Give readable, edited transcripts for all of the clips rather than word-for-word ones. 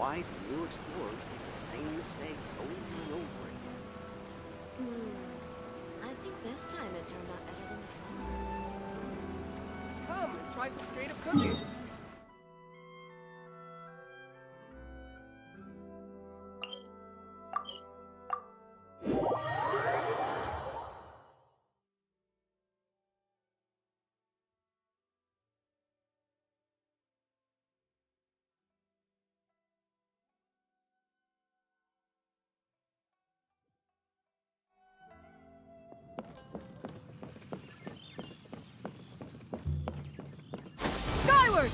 Why do new explorers make the same mistakes over and over again? I think this time it turned out better than before. Come and try some creative cooking. Skyward!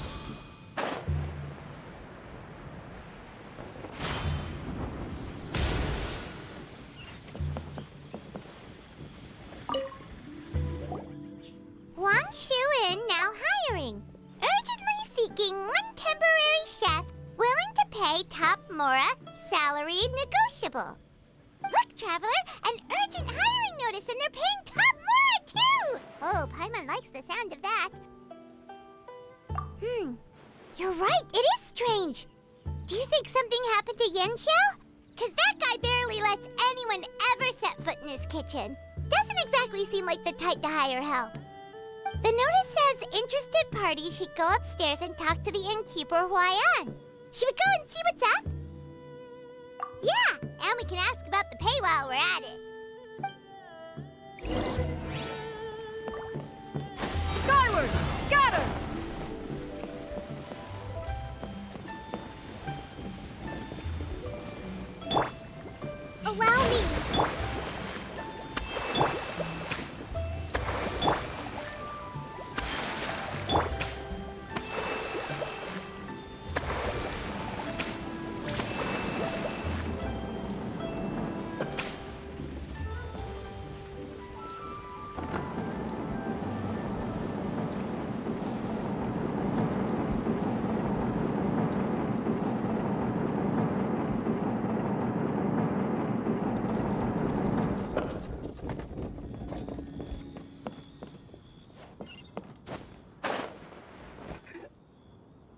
Wang Shu-in now hiring. Urgently seeking one temporary chef willing to pay top Mora, salary negotiable. Look, Traveler, an urgent hiring notice and they're paying top Mora too! Oh, Paimon likes the sound of that. You're right, it is strange. Do you think something happened to Yanxiao? Cause that guy barely lets anyone ever set foot in his kitchen. Doesn't exactly seem like the type to hire help. The notice says interested parties should go upstairs and talk to the innkeeper Huayan. Should we go and see what's up? Yeah, and we can ask about the pay while we're at it. Skyward! Scatter! Allow me.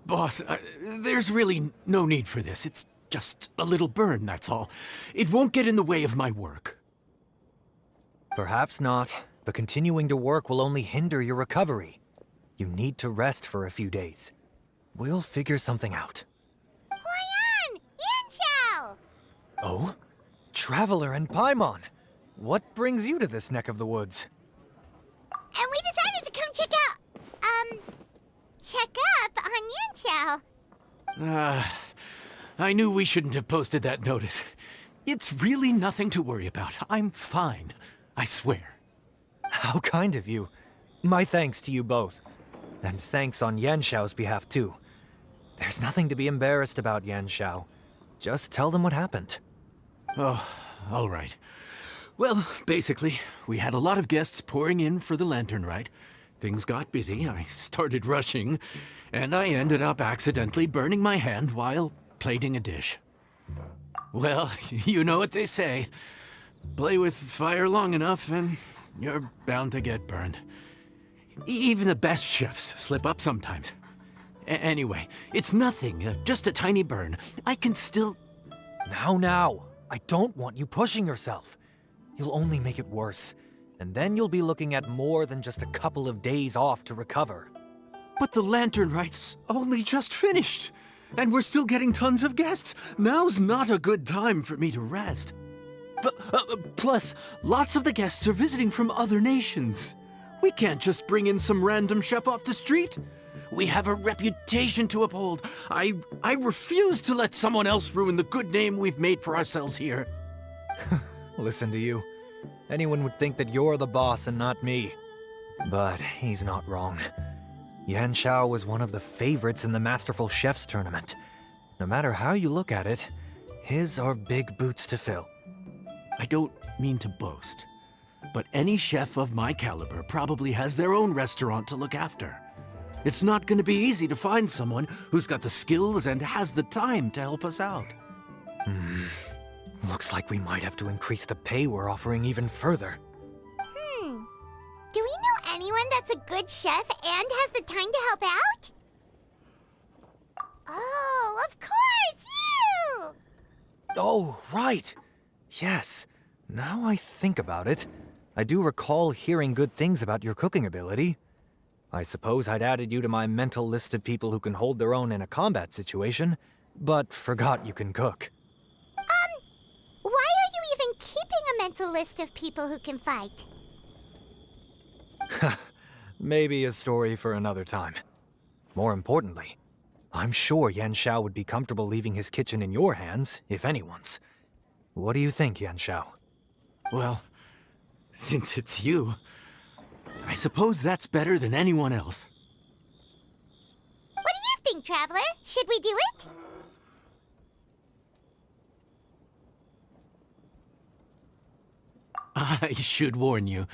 Boss, there's really no need for this. It's just a little burn, that's all. It won't get in the way of my work. Perhaps not, but continuing to work will only hinder your recovery. You need to rest for a few days. We'll figure something out. Huayan! Yanxiao! Oh? Traveler and Paimon! What brings you to this neck of the woods? And we decided to come check up on Yanxiao. I knew we shouldn't have posted that notice. It's really nothing to worry about. I'm fine. I swear. How kind of you. My thanks to you both. And thanks on Yanxiao's behalf, too. There's nothing to be embarrassed about, Yanxiao. Just tell them what happened. Oh, all right. Well, basically, we had a lot of guests pouring in for the lantern rite. Things got busy, I started rushing, and I ended up accidentally burning my hand while plating a dish. Well, you know what they say. Play with fire long enough and you're bound to get burned. Even the best chefs slip up sometimes. Anyway, it's nothing, just a tiny burn. I can still... Now, I don't want you pushing yourself. You'll only make it worse. And then you'll be looking at more than just a couple of days off to recover. But the lantern rite's only just finished. And we're still getting tons of guests. Now's not a good time for me to rest. Plus, lots of the guests are visiting from other nations. We can't just bring in some random chef off the street. We have a reputation to uphold. I refuse to let someone else ruin the good name we've made for ourselves here. Listen to you. Anyone would think that you're the boss and not me. But he's not wrong. Yanxiao was one of the favorites in the Masterful Chefs tournament. No matter how you look at it, his are big boots to fill. I don't mean to boast, but any chef of my caliber probably has their own restaurant to look after. It's not going to be easy to find someone who's got the skills and has the time to help us out. Looks like we might have to increase the pay we're offering even further. Do we know anyone that's a good chef and has the time to help out? Oh, of course, Oh, right. Yes. Now I think about it, I do recall hearing good things about your cooking ability. I suppose I'd added you to my mental list of people who can hold their own in a combat situation, but forgot you can cook. Why are you even keeping a mental list of people who can fight? Maybe a story for another time. More importantly, I'm sure Yan Xiao would be comfortable leaving his kitchen in your hands, if anyone's. What do you think, Yan Xiao? Well, since it's you, I suppose that's better than anyone else. What do you think, Traveler? Should we do it? I should warn you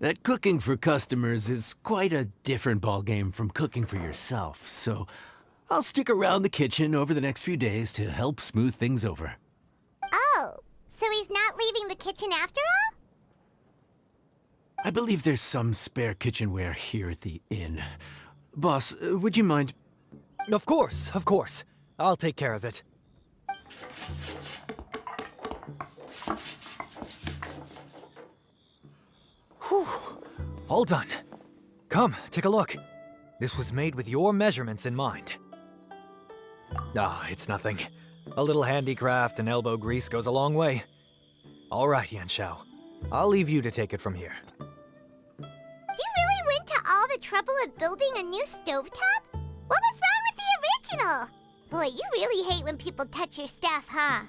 that cooking for customers is quite a different ballgame from cooking for yourself, so I'll stick around the kitchen over the next few days to help smooth things over. Oh, so he's not leaving the kitchen after all? I believe there's some spare kitchenware here at the inn. Boss, would you mind? Of course, of course. I'll take care of it. Whew. All done. Come, take a look. This was made with your measurements in mind. Ah, it's nothing. A little handicraft and elbow grease goes a long way. All right, Yan Xiao. I'll leave you to take it from here. You really went to all the trouble of building a new stovetop? What was wrong with the original? Boy, you really hate when people touch your stuff, huh?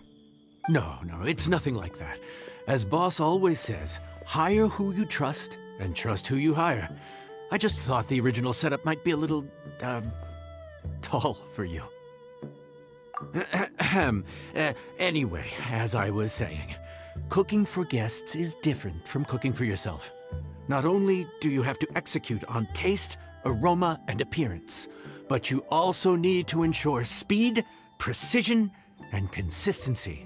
No, it's nothing like that. As Boss always says, hire who you trust and trust who you hire. I just thought the original setup might be a little, tall for you. Anyway, as I was saying, cooking for guests is different from cooking for yourself. Not only do you have to execute on taste, aroma, and appearance, but you also need to ensure speed, precision, and consistency.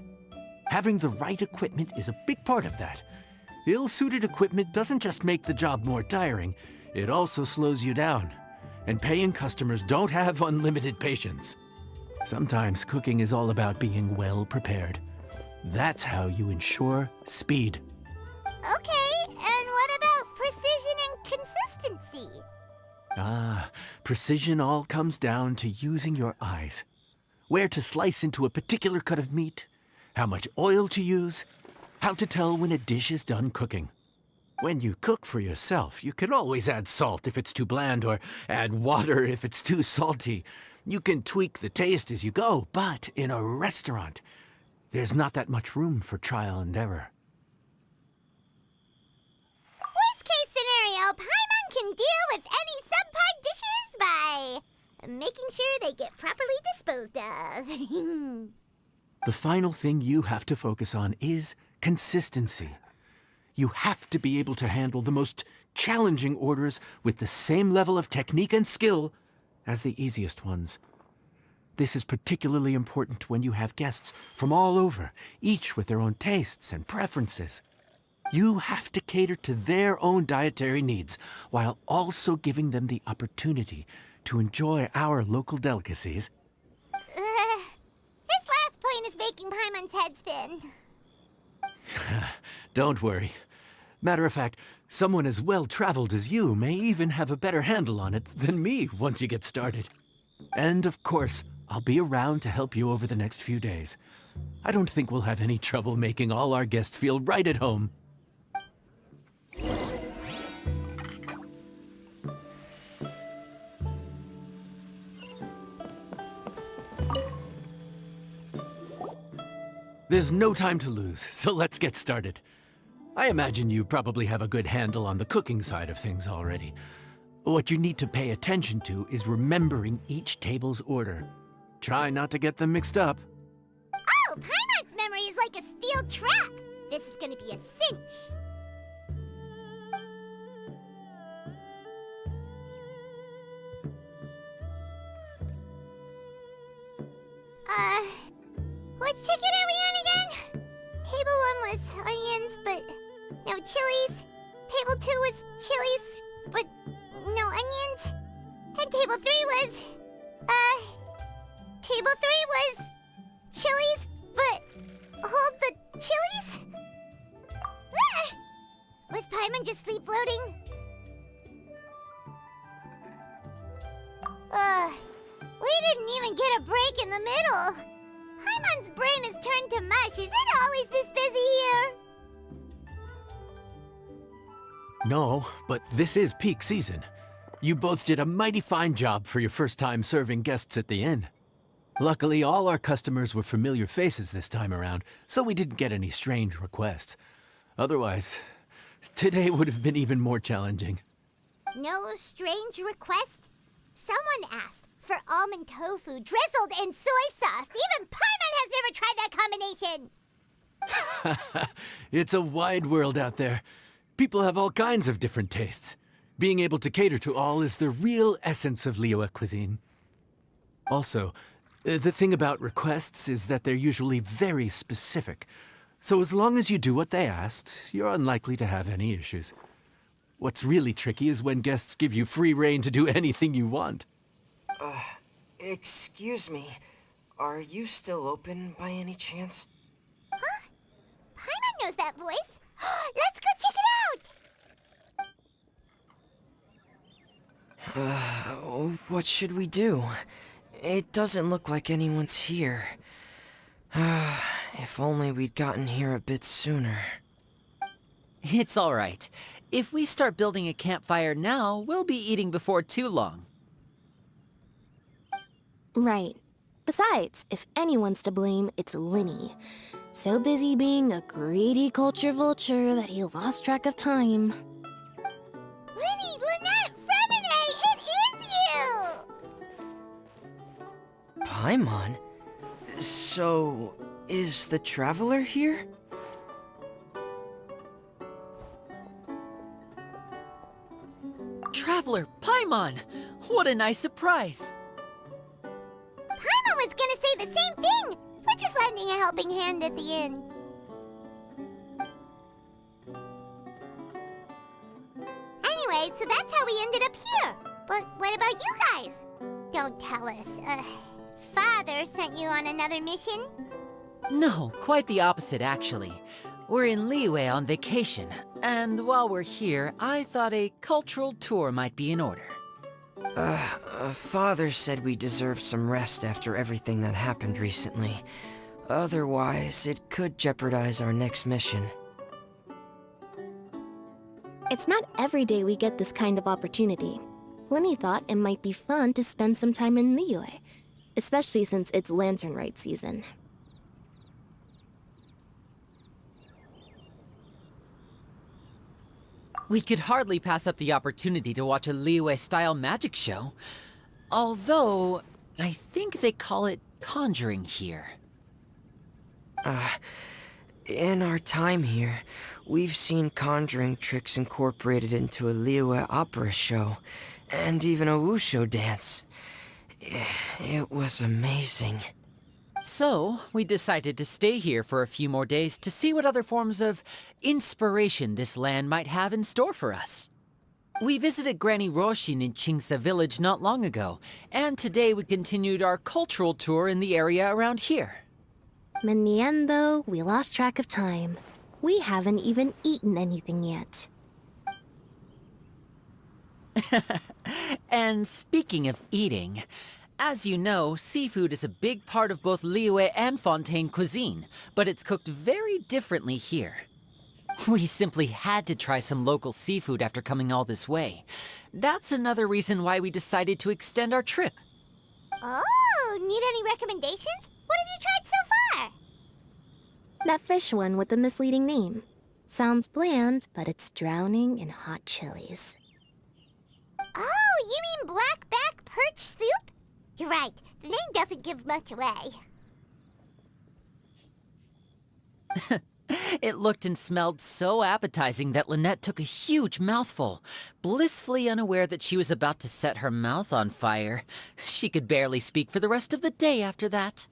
Having the right equipment is a big part of that. Ill-suited equipment doesn't just make the job more tiring, it also slows you down. And paying customers don't have unlimited patience. Sometimes cooking is all about being well prepared. That's how you ensure speed. Okay, and what about precision and consistency? Precision all comes down to using your eyes. Where to slice into a particular cut of meat, how much oil to use, how to tell when a dish is done cooking. When you cook for yourself, you can always add salt if it's too bland or add water if it's too salty. You can tweak the taste as you go, but in a restaurant, there's not that much room for trial and error. Worst case scenario, Paimon can deal with any subpar dishes by making sure they get properly disposed of. The final thing you have to focus on is consistency. You have to be able to handle the most challenging orders with the same level of technique and skill as the easiest ones. This is particularly important when you have guests from all over, each with their own tastes and preferences. You have to cater to their own dietary needs while also giving them the opportunity to enjoy our local delicacies. This last point is making Paimon's head spin. Don't worry. Matter of fact, someone as well-traveled as you may even have a better handle on it than me once you get started. And of course, I'll be around to help you over the next few days. I don't think we'll have any trouble making all our guests feel right at home. There's no time to lose, so let's get started. I imagine you probably have a good handle on the cooking side of things already. What you need to pay attention to is remembering each table's order. Try not to get them mixed up. Oh, Paimon's memory is like a steel trap. This is gonna be a cinch. Which ticket are we on again? Table 1 was onions, but no chilies. Table 2 was chilies, but no onions. And table 3 was, Table 3 was chilies, but hold the chilies? Ah! Was Paimon just sleep floating? We didn't even get a break in the middle. Paimon's brain is turned to mush. Is it always this busy here? No, but this is peak season. You both did a mighty fine job for your first time serving guests at the inn. Luckily, all our customers were familiar faces this time around, so we didn't get any strange requests. Otherwise, today would have been even more challenging. No strange request? Someone asked for almond tofu drizzled in soy sauce. Even Paimon has never tried that combination. It's a wide world out there. People have all kinds of different tastes. Being able to cater to all is the real essence of Liyue cuisine. Also, the thing about requests is that they're usually very specific. So as long as you do what they asked, you're unlikely to have any issues. What's really tricky is when guests give you free rein to do anything you want. Excuse me. Are you still open by any chance? Huh? Paimon knows that voice. Let's go check it out! What should we do? It doesn't look like anyone's here. If only we'd gotten here a bit sooner. It's all right. If we start building a campfire now, we'll be eating before too long. Right. Besides, if anyone's to blame, it's Linny. So busy being a greedy culture vulture that he lost track of time. Linny, Lynette, Fremine, it is you! Paimon? So, is the Traveler here? Traveler, Paimon! What a nice surprise! Paimon was gonna say the same thing! We're just lending a helping hand at the inn. Anyway, so that's how we ended up here. But what about you guys? Don't tell us. Father sent you on another mission? No, quite the opposite, actually. We're in Liyue on vacation, and while we're here, I thought a cultural tour might be in order. Father said we deserve some rest after everything that happened recently. Otherwise, it could jeopardize our next mission. It's not every day we get this kind of opportunity. Linny thought it might be fun to spend some time in Liyue, especially since it's Lantern Rite season. We could hardly pass up the opportunity to watch a Liyue-style magic show. Although, I think they call it conjuring here. In our time here, we've seen conjuring tricks incorporated into a Liyue opera show, and even a wushu dance. It was amazing. So, we decided to stay here for a few more days to see what other forms of inspiration this land might have in store for us. We visited Granny Roshin in Chingsa village not long ago, and today we continued our cultural tour in the area around here. In the end, though, we lost track of time. We haven't even eaten anything yet. And speaking of eating, as you know, seafood is a big part of both Liyue and Fontaine cuisine, but it's cooked very differently here. We simply had to try some local seafood after coming all this way. That's another reason why we decided to extend our trip. Oh, need any recommendations? What have you tried so far? That fish one with the misleading name. Sounds bland, but it's drowning in hot chilies. Oh, you mean blackback perch soup? You're right, the name doesn't give much away. It looked and smelled so appetizing that Lynette took a huge mouthful, blissfully unaware that she was about to set her mouth on fire. She could barely speak for the rest of the day after that.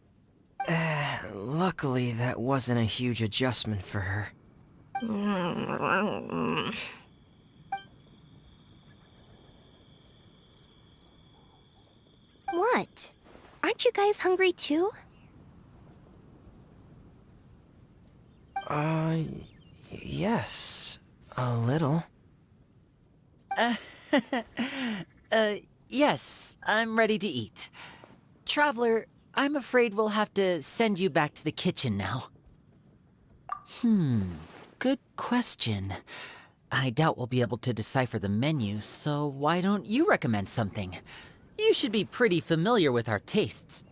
Luckily, that wasn't a huge adjustment for her. What? Aren't you guys hungry too? Yes, a little. Yes, I'm ready to eat. Traveler, I'm afraid we'll have to send you back to the kitchen now. Good question. I doubt we'll be able to decipher the menu, so why don't you recommend something? You should be pretty familiar with our tastes.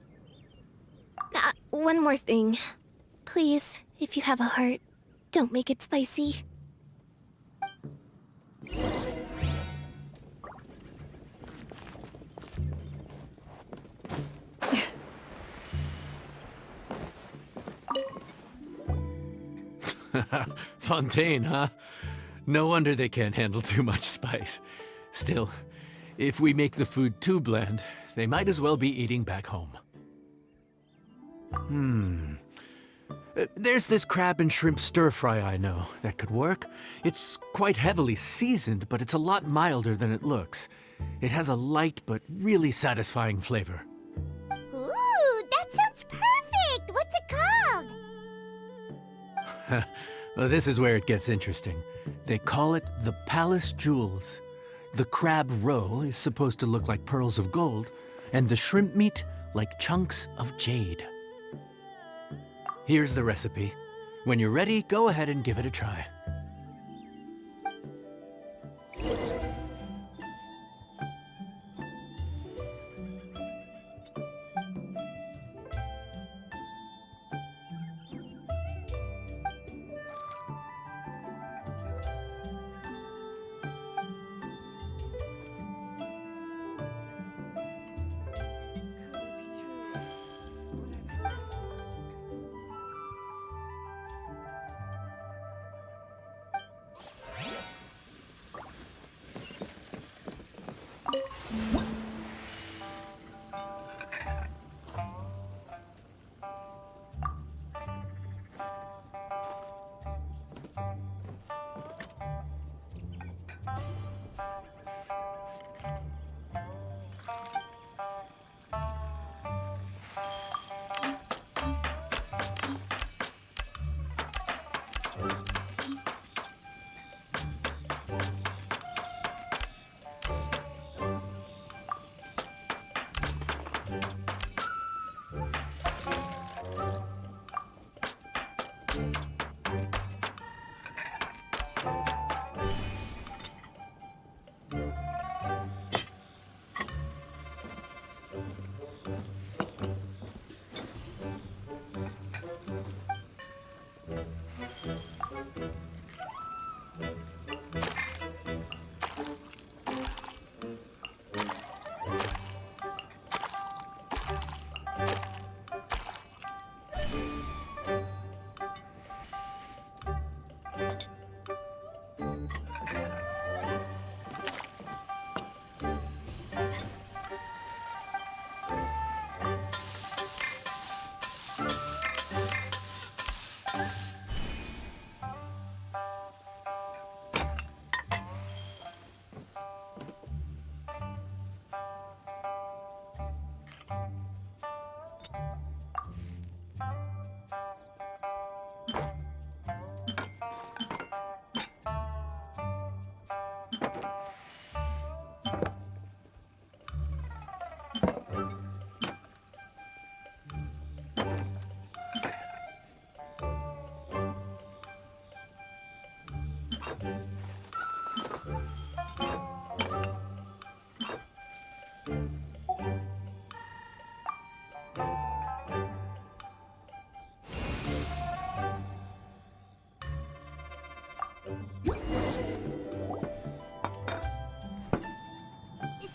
One more thing. Please, if you have a heart, don't make it spicy. Fontaine, huh? No wonder they can't handle too much spice. Still, if we make the food too bland, they might as well be eating back home. There's this crab and shrimp stir-fry I know that could work. It's quite heavily seasoned, but it's a lot milder than it looks. It has a light but really satisfying flavor. Ooh, that sounds perfect! What's it called? Well, this is where it gets interesting. They call it the Palace Jewels. The crab roe is supposed to look like pearls of gold, and the shrimp meat like chunks of jade. Here's the recipe. When you're ready, go ahead and give it a try.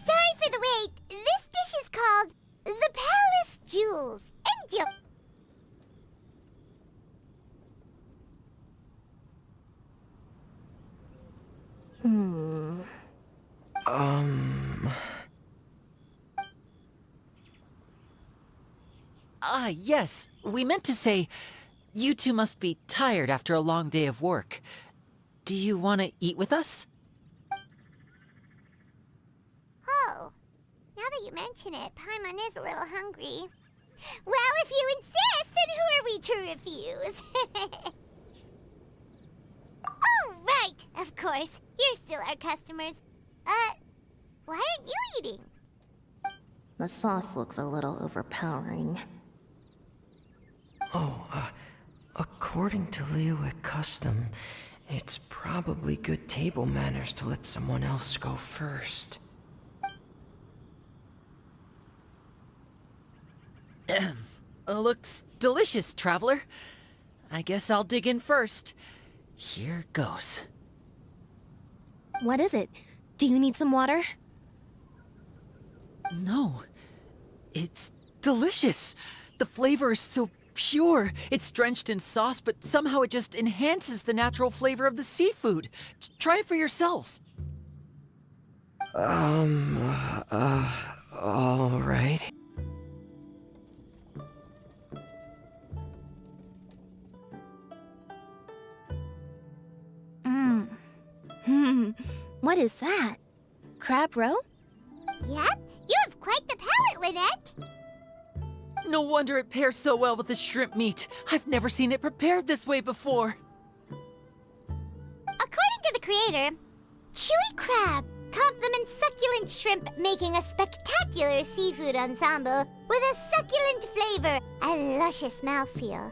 Sorry for the wait. This dish is called the Palace Jewels. Enjoy. Yes, we meant to say, you two must be tired after a long day of work. Do you want to eat with us? Oh, now that you mention it, Paimon is a little hungry. Well, if you insist, then who are we to refuse? Of course, you're still our customers. Why aren't you eating? The sauce looks a little overpowering. According to Liyue custom, it's probably good table manners to let someone else go first. Looks delicious, traveler. I guess I'll dig in first. Here goes. What is it? Do you need some water? No. It's delicious. The flavor is so pure. It's drenched in sauce, but somehow it just enhances the natural flavor of the seafood. Try it for yourselves. All right. What is that? Crab roe? Yep, you have quite the palate, Lynette. No wonder it pairs so well with the shrimp meat. I've never seen it prepared this way before. According to the creator, chewy crab complements succulent shrimp, making a spectacular seafood ensemble with a succulent flavor and luscious mouthfeel.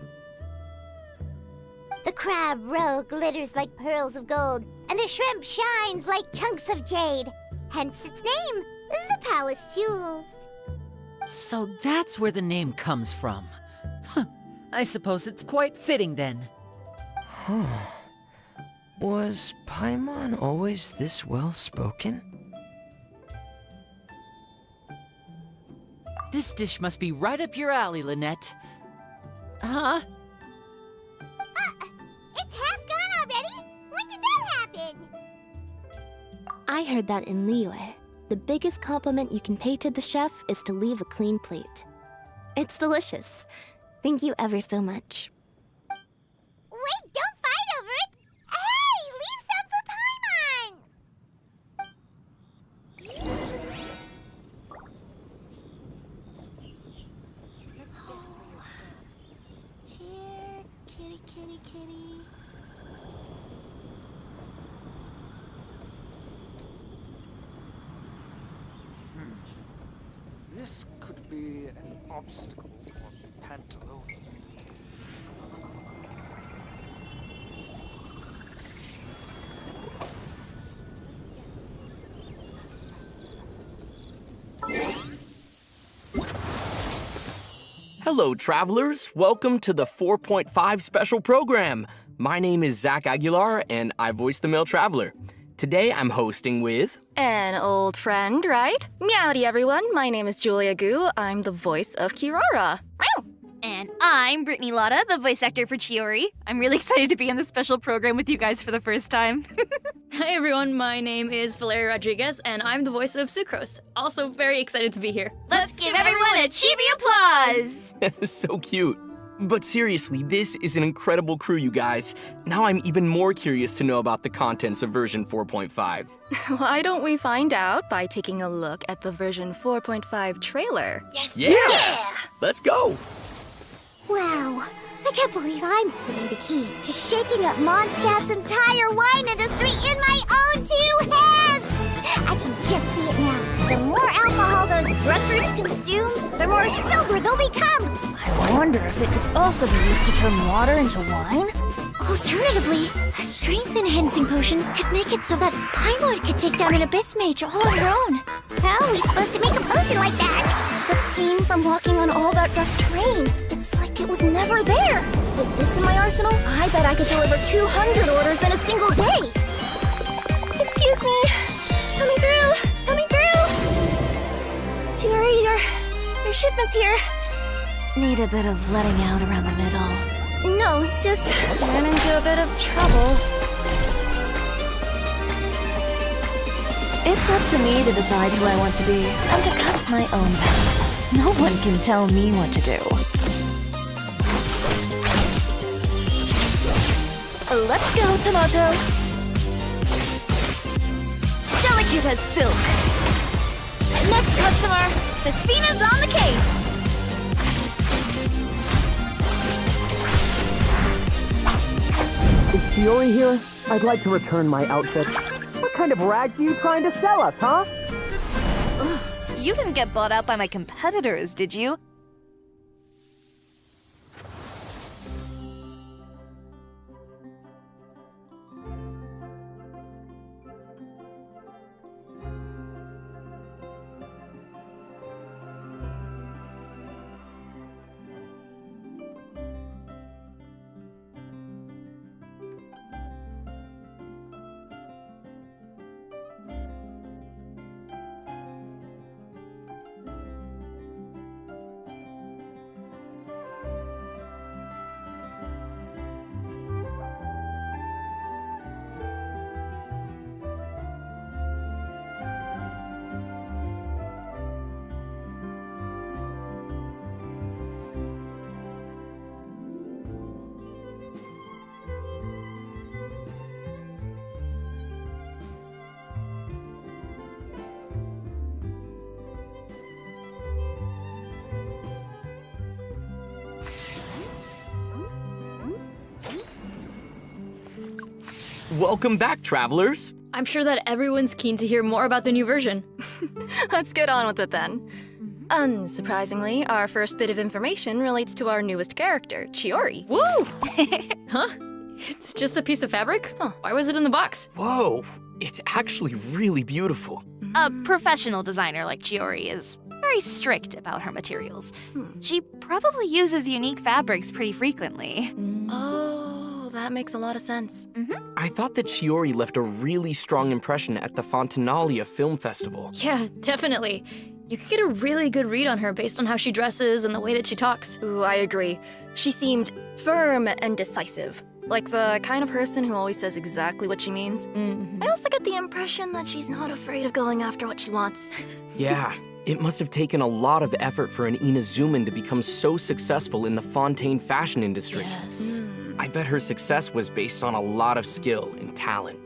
The crab roe glitters like pearls of gold, and the shrimp shines like chunks of jade. Hence its name, the Palace Jewels. So that's where the name comes from. Huh. I suppose it's quite fitting then. Huh. Was Paimon always this well-spoken? This dish must be right up your alley, Lynette. Huh? It's half gone already? When did that happen? I heard that in Liyue, the biggest compliment you can pay to the chef is to leave a clean plate. It's delicious. Thank you ever so much. Wait, don't fight over it! Hey, leave some for Paimon! Here, kitty, kitty, kitty. This could be an obstacle for Pantalo. Hello, travelers. Welcome to the 4.5 special program. My name is Zach Aguilar, and I voice the male traveler. Today, I'm hosting with... An old friend, right? Meowdy, everyone. My name is Julia Gu. I'm the voice of Kirara. And I'm Brittany Lotta, the voice actor for Chiori. I'm really excited to be on this special program with you guys for the first time. Hi everyone, my name is Valeria Rodriguez, and I'm the voice of Sucrose. Also very excited to be here. Let's give everyone a chibi applause! So cute. But seriously, this is an incredible crew, you guys. Now I'm even more curious to know about the contents of version 4.5. Why don't we find out by taking a look at the version 4.5 trailer? Yes! Yeah! Let's go! Wow, I can't believe I'm holding the key to shaking up Mondstadt's entire wine industry in my own two hands! I can just see it now. The more alcohol those drunkards consume, the more sober they'll become! I wonder if it could also be used to turn water into wine? Alternatively, a strength-enhancing potion could make it so that Paimon could take down an Abyss Mage all on her own. How are we supposed to make a potion like that? The pain from walking on all that rough terrain. It's like it was never there. With this in my arsenal, I bet I could deliver 200 orders in a single day. Excuse me. Coming through. Coming through. Fury, your shipment's here. Need a bit of letting out around the middle. No, just ran into a bit of trouble. It's up to me to decide who I want to be and to cut my own path. No one can tell me what to do. Let's go, Tomato. Delicate as silk. Next customer, the Spina's on the case. Is Fiori here? I'd like to return my outfit. What kind of rags are you trying to sell us, huh? You didn't get bought out by my competitors, did you? Welcome back, travelers. I'm sure that everyone's keen to hear more about the new version. Let's get on with it then. Unsurprisingly, our first bit of information relates to our newest character, Chiori. Woo! Huh? It's just a piece of fabric? Huh. Why was it in the box? Whoa, it's actually really beautiful. A professional designer like Chiori is very strict about her materials. She probably uses unique fabrics pretty frequently. Oh, that makes a lot of sense. I thought that Chiori left a really strong impression at the Fontinalia Film Festival. Yeah, definitely. You can get a really good read on her based on how she dresses and the way that she talks. Ooh, I agree. She seemed firm and decisive. Like the kind of person who always says exactly what she means. I also get the impression that she's not afraid of going after what she wants. Yeah, it must have taken a lot of effort for an Inazuman to become so successful in the Fontaine fashion industry. Yes. I bet her success was based on a lot of skill and talent.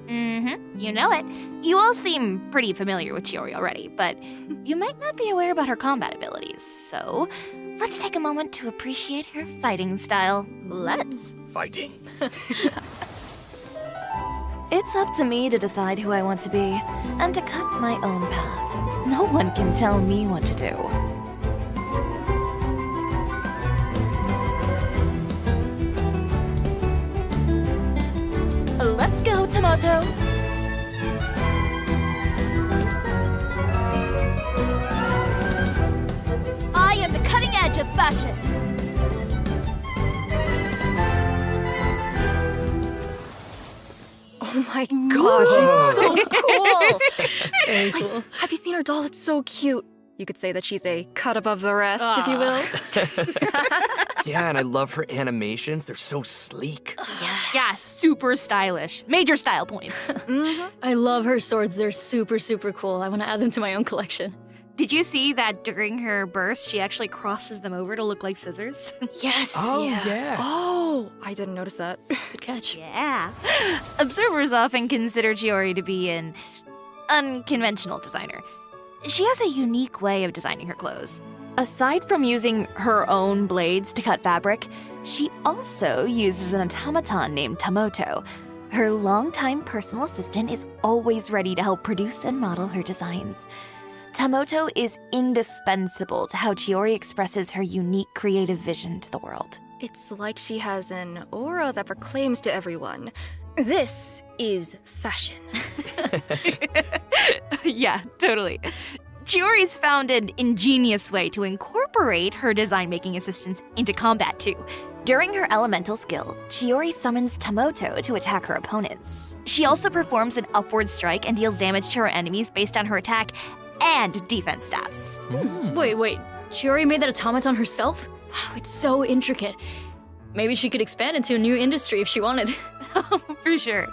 You know it. You all seem pretty familiar with Chiori already, but you might not be aware about her combat abilities. So, let's take a moment to appreciate her fighting style. Let's. Fighting. It's up to me to decide who I want to be and to cut my own path. No one can tell me what to do. Let's go, Tomato! I am the cutting edge of fashion! Oh my god, she's so cool! Very cool. Like, have you seen her doll? It's so cute. You could say that she's a cut above the rest, if you will. Yeah, and I love her animations. They're so sleek. Yeah, super stylish. Major style points. I love her swords. They're super, super cool. I want to add them to my own collection. Did you see that during her burst, she actually crosses them over to look like scissors? Yes. Yeah. Oh, I didn't notice that. Good catch. Yeah. Observers often consider Chiori to be an unconventional designer. She has a unique way of designing her clothes. Aside from using her own blades to cut fabric, she also uses an automaton named Tomoto. Her longtime personal assistant is always ready to help produce and model her designs. Tomoto is indispensable to how Chiori expresses her unique creative vision to the world. It's like she has an aura that proclaims to everyone, this is fashion. Yeah, totally. Chiori's found an ingenious way to incorporate her design-making assistants into combat, too. During her elemental skill, Chiori summons Tomoto to attack her opponents. She also performs an upward strike and deals damage to her enemies based on her attack and defense stats. Wait. Chiori made that automaton herself? Wow, it's so intricate. Maybe she could expand into a new industry if she wanted. For sure.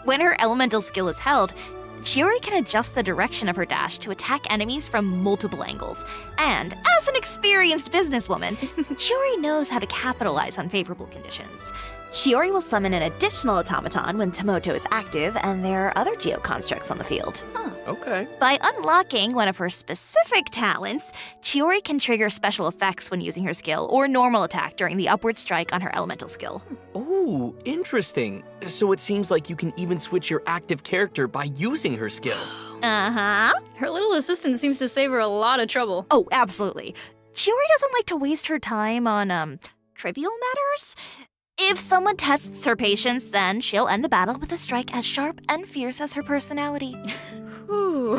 When her elemental skill is held, Chiori can adjust the direction of her dash to attack enemies from multiple angles. And as an experienced businesswoman, Chiori knows how to capitalize on favorable conditions. Chiori will summon an additional automaton when Tomoto is active and there are other geoconstructs on the field. Okay. By unlocking one of her specific talents, Chiori can trigger special effects when using her skill or normal attack during the upward strike on her elemental skill. Ooh, Ooh, interesting. So it seems like you can even switch your active character by using her skill. Uh-huh. Her little assistant seems to save her a lot of trouble. Oh, absolutely. Chiori doesn't like to waste her time on, trivial matters. If someone tests her patience, then she'll end the battle with a strike as sharp and fierce as her personality. Ooh,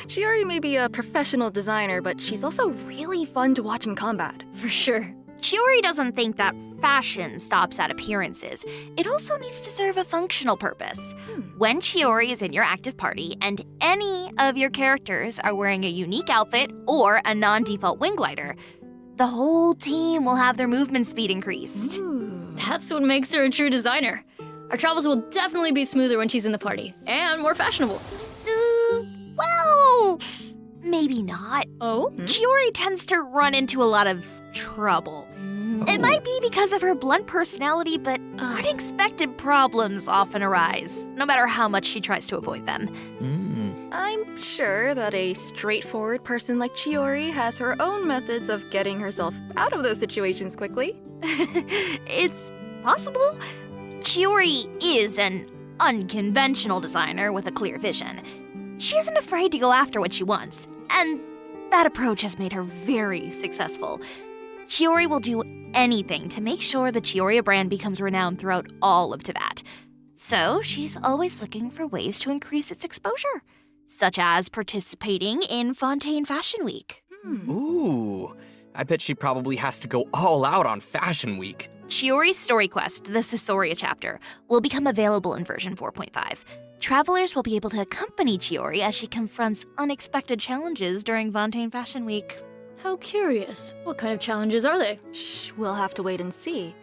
Shiori may be a professional designer, but she's also really fun to watch in combat. For sure. Chiori doesn't think that fashion stops at appearances. It also needs to serve a functional purpose. When Chiori is in your active party and any of your characters are wearing a unique outfit or a non-default wing glider, the whole team will have their movement speed increased. That's what makes her a true designer. Our travels will definitely be smoother when she's in the party, and more fashionable. Well, maybe not. Oh? Chiori tends to run into a lot of trouble. It might be because of her blunt personality, but unexpected problems often arise, no matter how much she tries to avoid them. I'm sure that a straightforward person like Chiori has her own methods of getting herself out of those situations quickly. It's possible. Chiori is an unconventional designer with a clear vision. She isn't afraid to go after what she wants, and that approach has made her very successful. Chiori will do anything to make sure the Chioria brand becomes renowned throughout all of Teyvat. So she's always looking for ways to increase its exposure, such as participating in Fontaine Fashion Week. Ooh, I bet she probably has to go all out on Fashion Week. Chiori's story quest, the Caesoria chapter, will become available in version 4.5. Travelers will be able to accompany Chiori as she confronts unexpected challenges during Fontaine Fashion Week. How curious. What kind of challenges are they? Shh, we'll have to wait and see.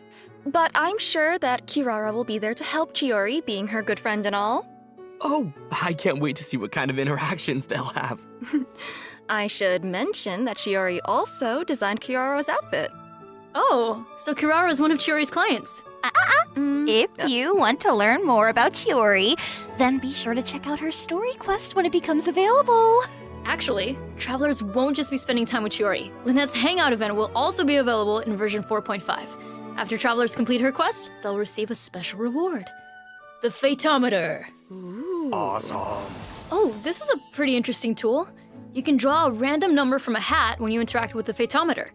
But I'm sure that Kirara will be there to help Chiori, being her good friend and all. Oh, I can't wait to see what kind of interactions they'll have. I should mention that Chiori also designed Kirara's outfit. Oh, so Kirara is one of Chiori's clients. If you want to learn more about Chiori, then be sure to check out her story quest when it becomes available. Actually, travelers won't just be spending time with Chiori. Lynette's Hangout event will also be available in version 4.5. After travelers complete her quest, they'll receive a special reward. The Fatometer. Ooh. Awesome. Oh, this is a pretty interesting tool. You can draw a random number from a hat when you interact with the Fatometer.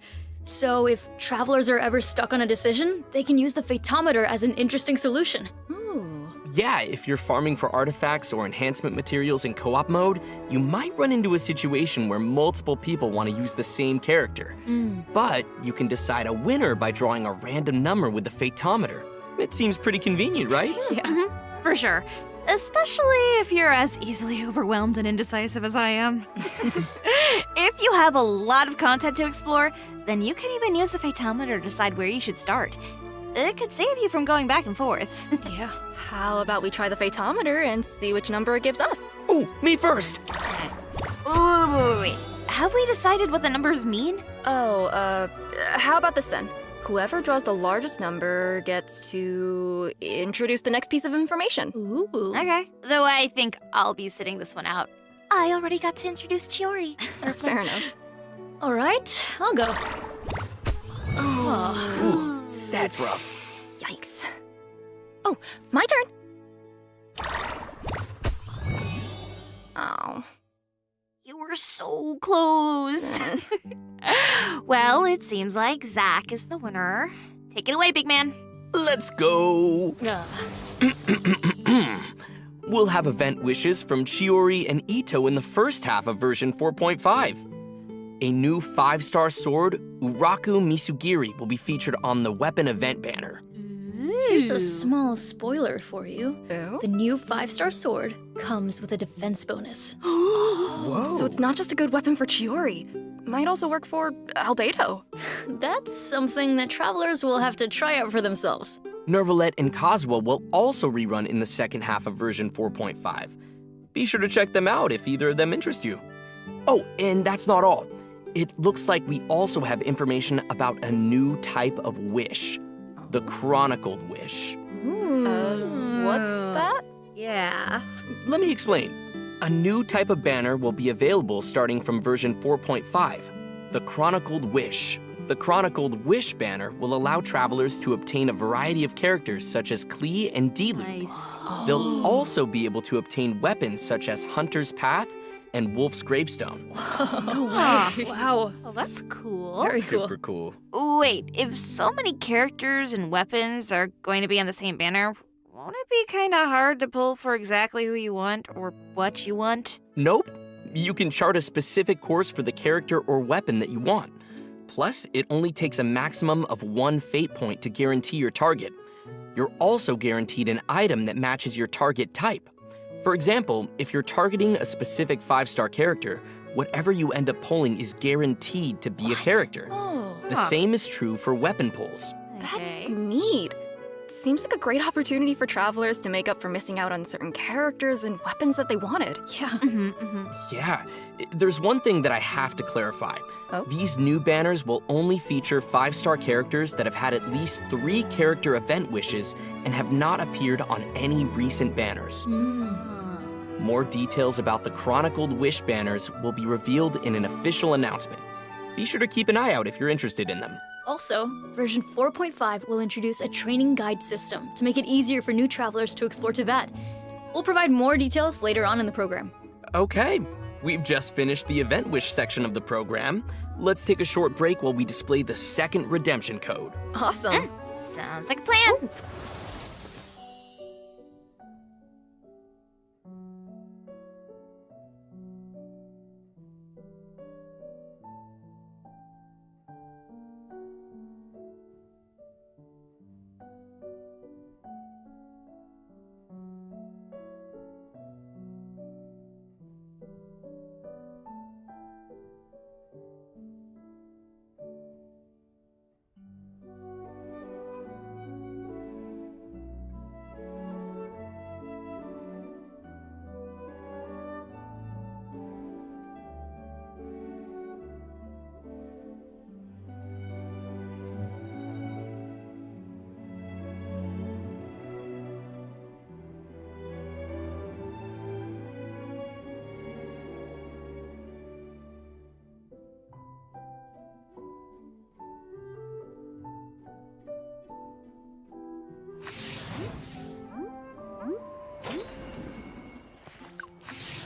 So if travelers are ever stuck on a decision, they can use the Fatometer as an interesting solution. Yeah, if you're farming for artifacts or enhancement materials in co-op mode, you might run into a situation where multiple people want to use the same character. But you can decide a winner by drawing a random number with the Fatometer. It seems pretty convenient, right? Yeah. For sure. Especially if you're as easily overwhelmed and indecisive as I am. If you have a lot of content to explore, then you can even use the Fatometer to decide where you should start. It could save you from going back and forth. Yeah. How about we try the Fatometer and see which number it gives us? Oh, me first! Wait. Have we decided what the numbers mean? Oh, how about this then? Whoever draws the largest number gets to introduce the next piece of information. Ooh. Okay. Though I think I'll be sitting this one out. I already got to introduce Chiori. Fair enough. All right, I'll go. Ooh, that's rough. Yikes. Oh, my turn. Oh. You were so close. Well, it seems like Zach is the winner. Take it away, big man. Let's go! We'll have event wishes from Chiori and Ito in the first half of version 4.5. A new 5-star sword, Uraku Misugiri, will be featured on the weapon event banner. Here's a small spoiler for you. Oh? The new 5-star sword comes with a defense bonus. Whoa. So it's not just a good weapon for Chiori. Might also work for Albedo. That's something that travelers will have to try out for themselves. Nervalet and Kazuha will also rerun in the second half of version 4.5. Be sure to check them out if either of them interest you. Oh, and that's not all. It looks like we also have information about a new type of wish. The Chronicled Wish. What's that? Yeah. Let me explain. A new type of banner will be available starting from version 4.5, the Chronicled Wish. The Chronicled Wish banner will allow travelers to obtain a variety of characters such as Klee and Deelu. They'll also be able to obtain weapons such as Hunter's Path and Wolf's Gravestone. Wow. Well, that's cool. Very cool. Super cool. Wait, if so many characters and weapons are going to be on the same banner, won't it be kind of hard to pull for exactly who you want or what you want? Nope. You can chart a specific course for the character or weapon that you want. Plus, it only takes a maximum of 1 fate point to guarantee your target. You're also guaranteed an item that matches your target type. For example, if you're targeting a specific 5-star character, whatever you end up pulling is guaranteed to be a character. The same is true for weapon pulls. That's neat. Seems like a great opportunity for travelers to make up for missing out on certain characters and weapons that they wanted. Yeah. Yeah, there's one thing that I have to clarify. These new banners will only feature 5-star characters that have had at least 3 character event wishes and have not appeared on any recent banners. More details about the Chronicled Wish banners will be revealed in an official announcement. Be sure to keep an eye out if you're interested in them. Also, version 4.5 will introduce a training guide system to make it easier for new travelers to explore Teyvat. We'll provide more details later on in the program. Okay, we've just finished the event wish section of the program. Let's take a short break while we display the second redemption code. Awesome. Sounds like a plan.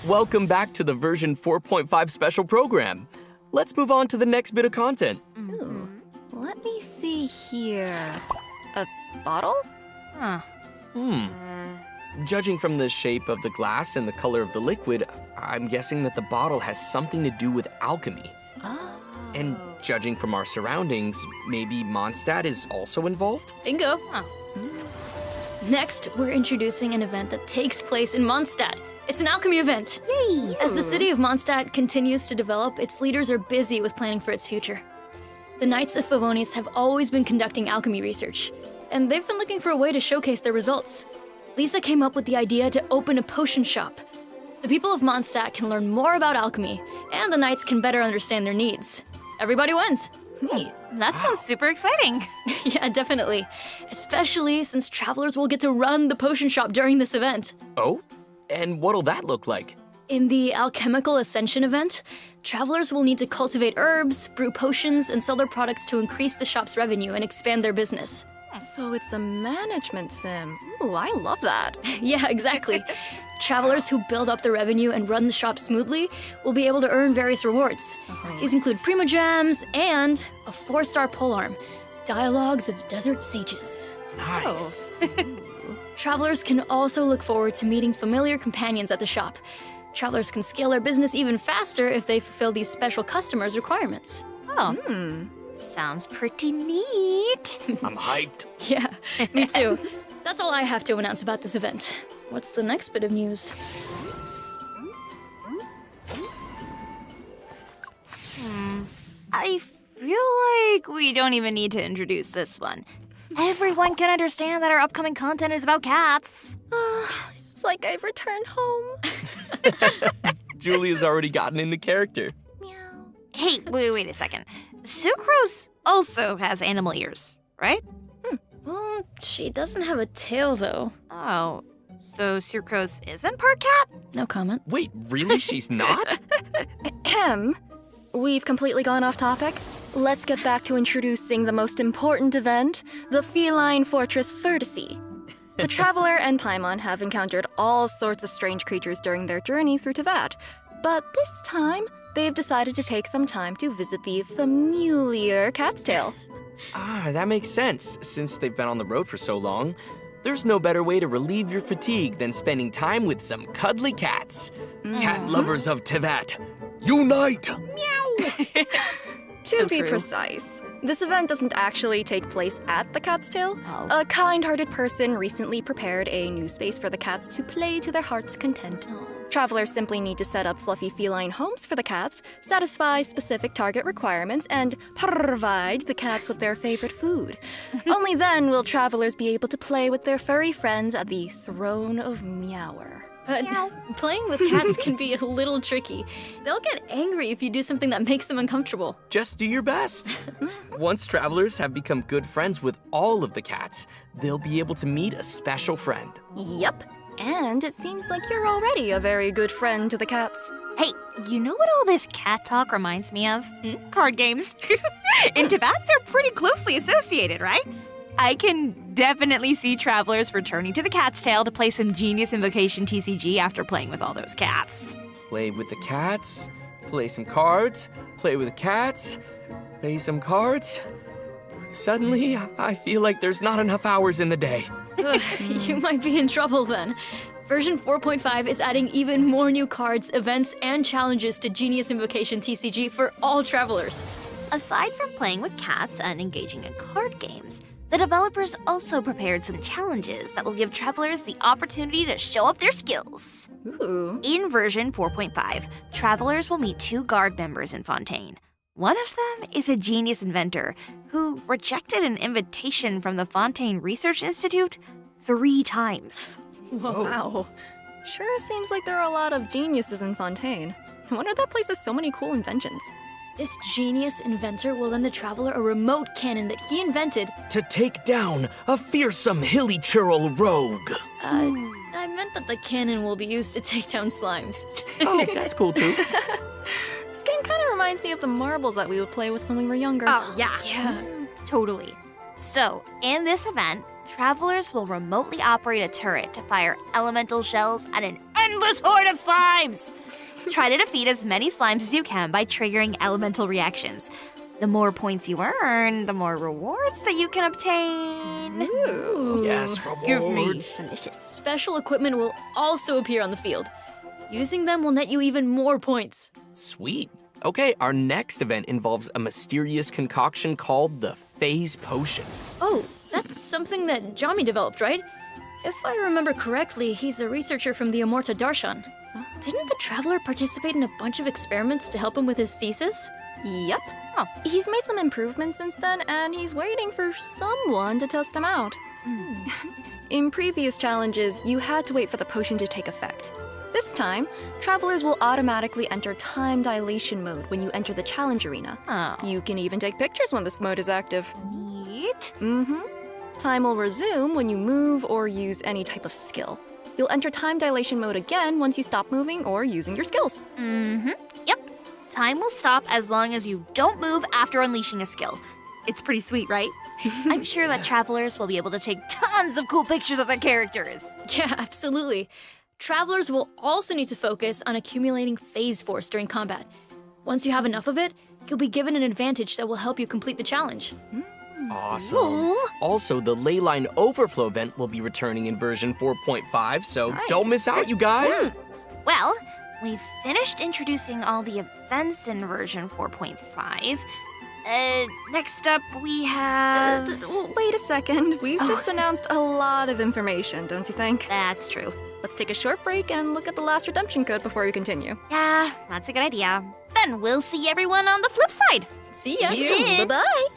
Welcome back to the version 4.5 special program. Let's move on to the next bit of content. Ooh, let me see here. A bottle? Judging from the shape of the glass and the color of the liquid, I'm guessing that the bottle has something to do with alchemy. And judging from our surroundings, maybe Mondstadt is also involved? Bingo. Next, we're introducing an event that takes place in Mondstadt. It's an alchemy event. Yay! As the city of Mondstadt continues to develop, its leaders are busy with planning for its future. The Knights of Favonius have always been conducting alchemy research, and they've been looking for a way to showcase their results. Lisa came up with the idea to open a potion shop. The people of Mondstadt can learn more about alchemy, and the Knights can better understand their needs. Everybody wins. Neat. That sounds super exciting. Yeah, definitely. Especially since travelers will get to run the potion shop during this event. Oh? And what'll that look like? In the Alchemical Ascension event, travelers will need to cultivate herbs, brew potions, and sell their products to increase the shop's revenue and expand their business. So it's a management sim. Ooh, I love that. Yeah, exactly. Travelers who build up the revenue and run the shop smoothly will be able to earn various rewards. These include Primo Gems and a 4-star polearm, Dialogues of Desert Sages. Nice. Travelers can also look forward to meeting familiar companions at the shop. Travelers can scale their business even faster if they fulfill these special customers' requirements. Sounds pretty neat. I'm hyped. Yeah, me too. That's all I have to announce about this event. What's the next bit of news? I feel like we don't even need to introduce this one. Everyone can understand that our upcoming content is about cats. It's like I've returned home. Julia's already gotten into character. Hey, wait a second. Sucrose also has animal ears, right? Well, she doesn't have a tail, though. Oh, so Sucrose isn't part cat? No comment. Wait, really? She's not? We've completely gone off topic. let's get back to introducing the most important event, the Feline Fortress Vertice. The Traveler and Paimon have encountered all sorts of strange creatures during their journey through Teyvat, but this time, they've decided to take some time to visit the familiar Cat's Tail. Ah, that makes sense. Since they've been on the road for so long, there's no better way to relieve your fatigue than spending time with some cuddly cats. Cat lovers of Teyvat, unite! To be precise, this event doesn't actually take place at the Cat's Tail. Oh. A kind-hearted person recently prepared a new space for the cats to play to their heart's content. Travelers simply need to set up fluffy feline homes for the cats, satisfy specific target requirements, and provide the cats with their favorite food. Only then will travelers be able to play with their furry friends at the Throne of Meower. But playing with cats can be a little tricky. They'll get angry if you do something that makes them uncomfortable. Just do your best. Once travelers have become good friends with all of the cats, they'll be able to meet a special friend. Yup. And it seems like you're already a very good friend to the cats. Hey, you know what all this cat talk reminds me of? Card games. In Teyvat, they're pretty closely associated, right? I can definitely see travelers returning to the Cat's Tail to play some Genius Invocation TCG after playing with all those cats. Play with the cats, play some cards, play with the cats, play some cards. Suddenly, I feel like there's not enough hours in the day. Ugh, you might be in trouble then. Version 4.5 is adding even more new cards, events, and challenges to Genius Invocation TCG for all travelers. Aside from playing with cats and engaging in card games, the developers also prepared some challenges that will give travelers the opportunity to show off their skills. Ooh. In version 4.5, travelers will meet 2 guard members in Fontaine. One of them is a genius inventor who rejected an invitation from the Fontaine Research Institute 3 times. Whoa. Wow. Sure seems like there are a lot of geniuses in Fontaine. I wonder if that place has so many cool inventions. This genius inventor will lend the traveler a remote cannon that he invented. To take down a fearsome hilly churl rogue. I meant that the cannon will be used to take down slimes. Oh, that's cool too. This game kind of reminds me of the marbles that we would play with when we were younger. Oh, yeah. Yeah. Totally. So, in this event, travelers will remotely operate a turret to fire elemental shells at an endless horde of slimes. Try to defeat as many slimes as you can by triggering elemental reactions. The more points you earn, the more rewards that you can obtain. Ooh. Yes, rewards. Give me Delicious. Special equipment will also appear on the field. Using them will net you even more points. Sweet. Okay, our next event involves a mysterious concoction called the Phase Potion. Oh, that's something that Jami developed, right? If I remember correctly, he's a researcher from the Amorta Darshan. Didn't the Traveler participate in a bunch of experiments to help him with his thesis? Yep. Oh. He's made some improvements since then, and he's waiting for someone to test them out. In previous challenges, you had to wait for the potion to take effect. This time, travelers will automatically enter time dilation mode when you enter the challenge arena. Oh. You can even take pictures when this mode is active. Neat. Time will resume when you move or use any type of skill. You'll enter time dilation mode again once you stop moving or using your skills. Yep. Time will stop as long as you don't move after unleashing a skill. It's pretty sweet, right? I'm sure that travelers will be able to take tons of cool pictures of their characters. Yeah, absolutely. Travelers will also need to focus on accumulating phase force during combat. Once you have enough of it, you'll be given an advantage that will help you complete the challenge. Awesome. Cool. Also, the Leyline Overflow event will be returning in version 4.5, so don't miss out, you guys. Well, we've finished introducing all the events in version 4.5. Next up we have... Wait a second. We've just announced a lot of information, don't you think? That's true. Let's take a short break and look at the last redemption code before we continue. Yeah, that's a good idea. Then we'll see everyone on the flip side. See ya. Yeah. Bye-bye.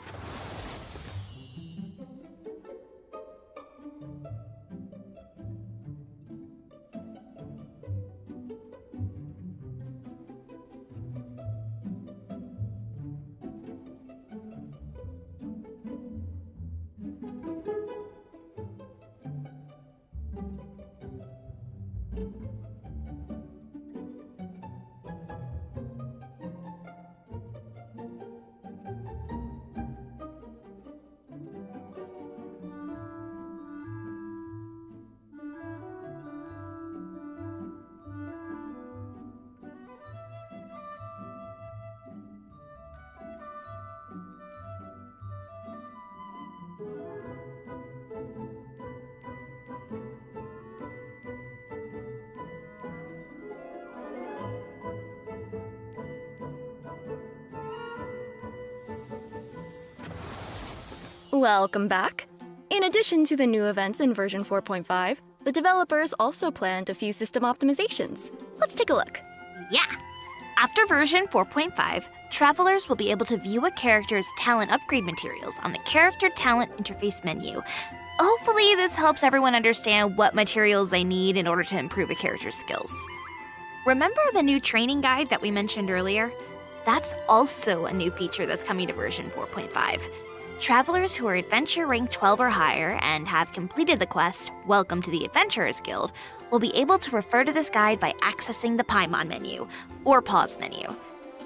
Welcome back. In addition to the new events in version 4.5, the developers also planned a few system optimizations. Let's take a look. Yeah. After version 4.5, travelers will be able to view a character's talent upgrade materials on the Character Talent Interface menu. Hopefully, this helps everyone understand what materials they need in order to improve a character's skills. Remember the new training guide that we mentioned earlier? That's also a new feature that's coming to version 4.5. Travelers who are Adventure rank 12 or higher and have completed the quest, Welcome to the Adventurers Guild, will be able to refer to this guide by accessing the Paimon menu, or pause menu.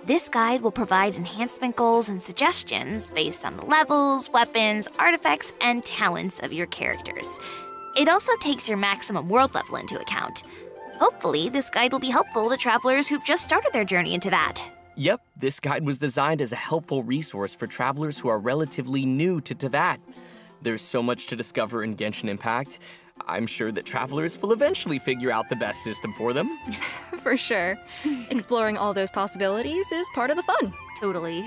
This guide will provide enhancement goals and suggestions based on the levels, weapons, artifacts, and talents of your characters. It also takes your maximum world level into account. Hopefully, this guide will be helpful to travelers who've just started their journey into that. Yep, this guide was designed as a helpful resource for travelers who are relatively new to Teyvat. There's so much to discover in Genshin Impact. I'm sure that travelers will eventually figure out the best system for them. For sure. Exploring all those possibilities is part of the fun. Totally.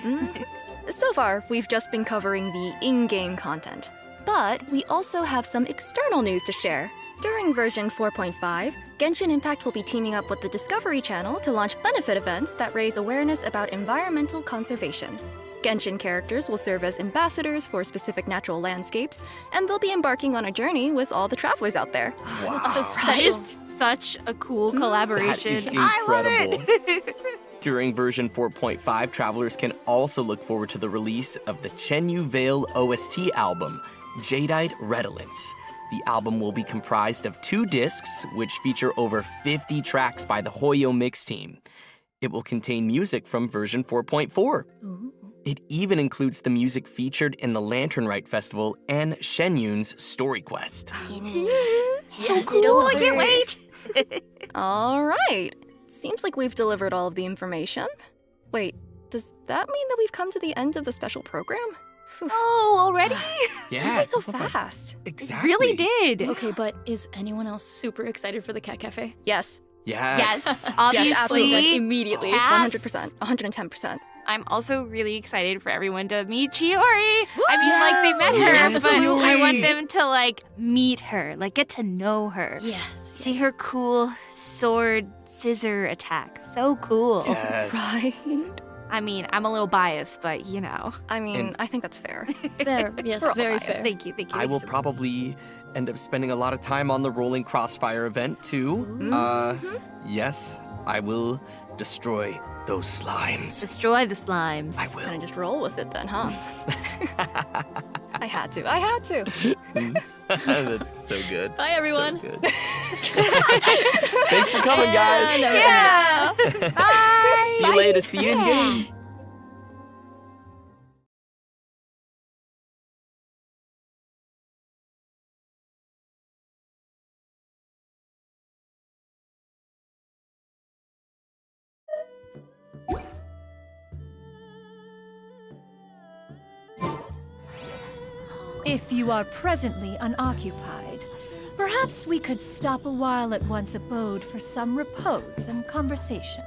So far, we've just been covering the in-game content. But we also have some external news to share. During version 4.5, Genshin Impact will be teaming up with the Discovery Channel to launch benefit events that raise awareness about environmental conservation. Genshin characters will serve as ambassadors for specific natural landscapes, and they'll be embarking on a journey with all the travelers out there. Wow. That's so special. That is such a cool collaboration. That is incredible. During version 4.5, travelers can also look forward to the release of the Chenyu Vale OST album, Jadeite Redolence. The album will be comprised of 2 discs, which feature over 50 tracks by the Hoyo Mix team. It will contain music from version 4.4. It even includes the music featured in the Lantern Rite Festival and Shenyun's Story Quest. So cool, I can't wait! All right. Seems like we've delivered all of the information. Wait, does that mean that we've come to the end of the special program? Oh, already? Why so fast? Exactly. Really did. Okay, but is anyone else super excited for the Cat Cafe? Yes. Yes, obviously. Yes, absolutely. Like, immediately. Cats. 100%. 110%. I'm also really excited for everyone to meet Chiori. I mean, like, they met her, Yes, but Chiori. I want them to, like, meet her, like, get to know her. Yes. See her cool sword scissor attack. So cool. Yes. Right. I mean, I'm a little biased, but you know. I mean, And- I think that's fair. Fair. Yes, We're all very biased. fair. Thank you. I will probably end up spending a lot of time on the Rolling Crossfire event, too. Yes, I will destroy those slimes. Destroy the slimes. I will. Gonna just roll with it then, huh? I had to. That's so good. Bye, everyone. So good. Thanks for coming, guys. Yeah. Bye. See you later. See you in game. If you are presently unoccupied, perhaps we could stop a while at one's abode for some repose and conversation.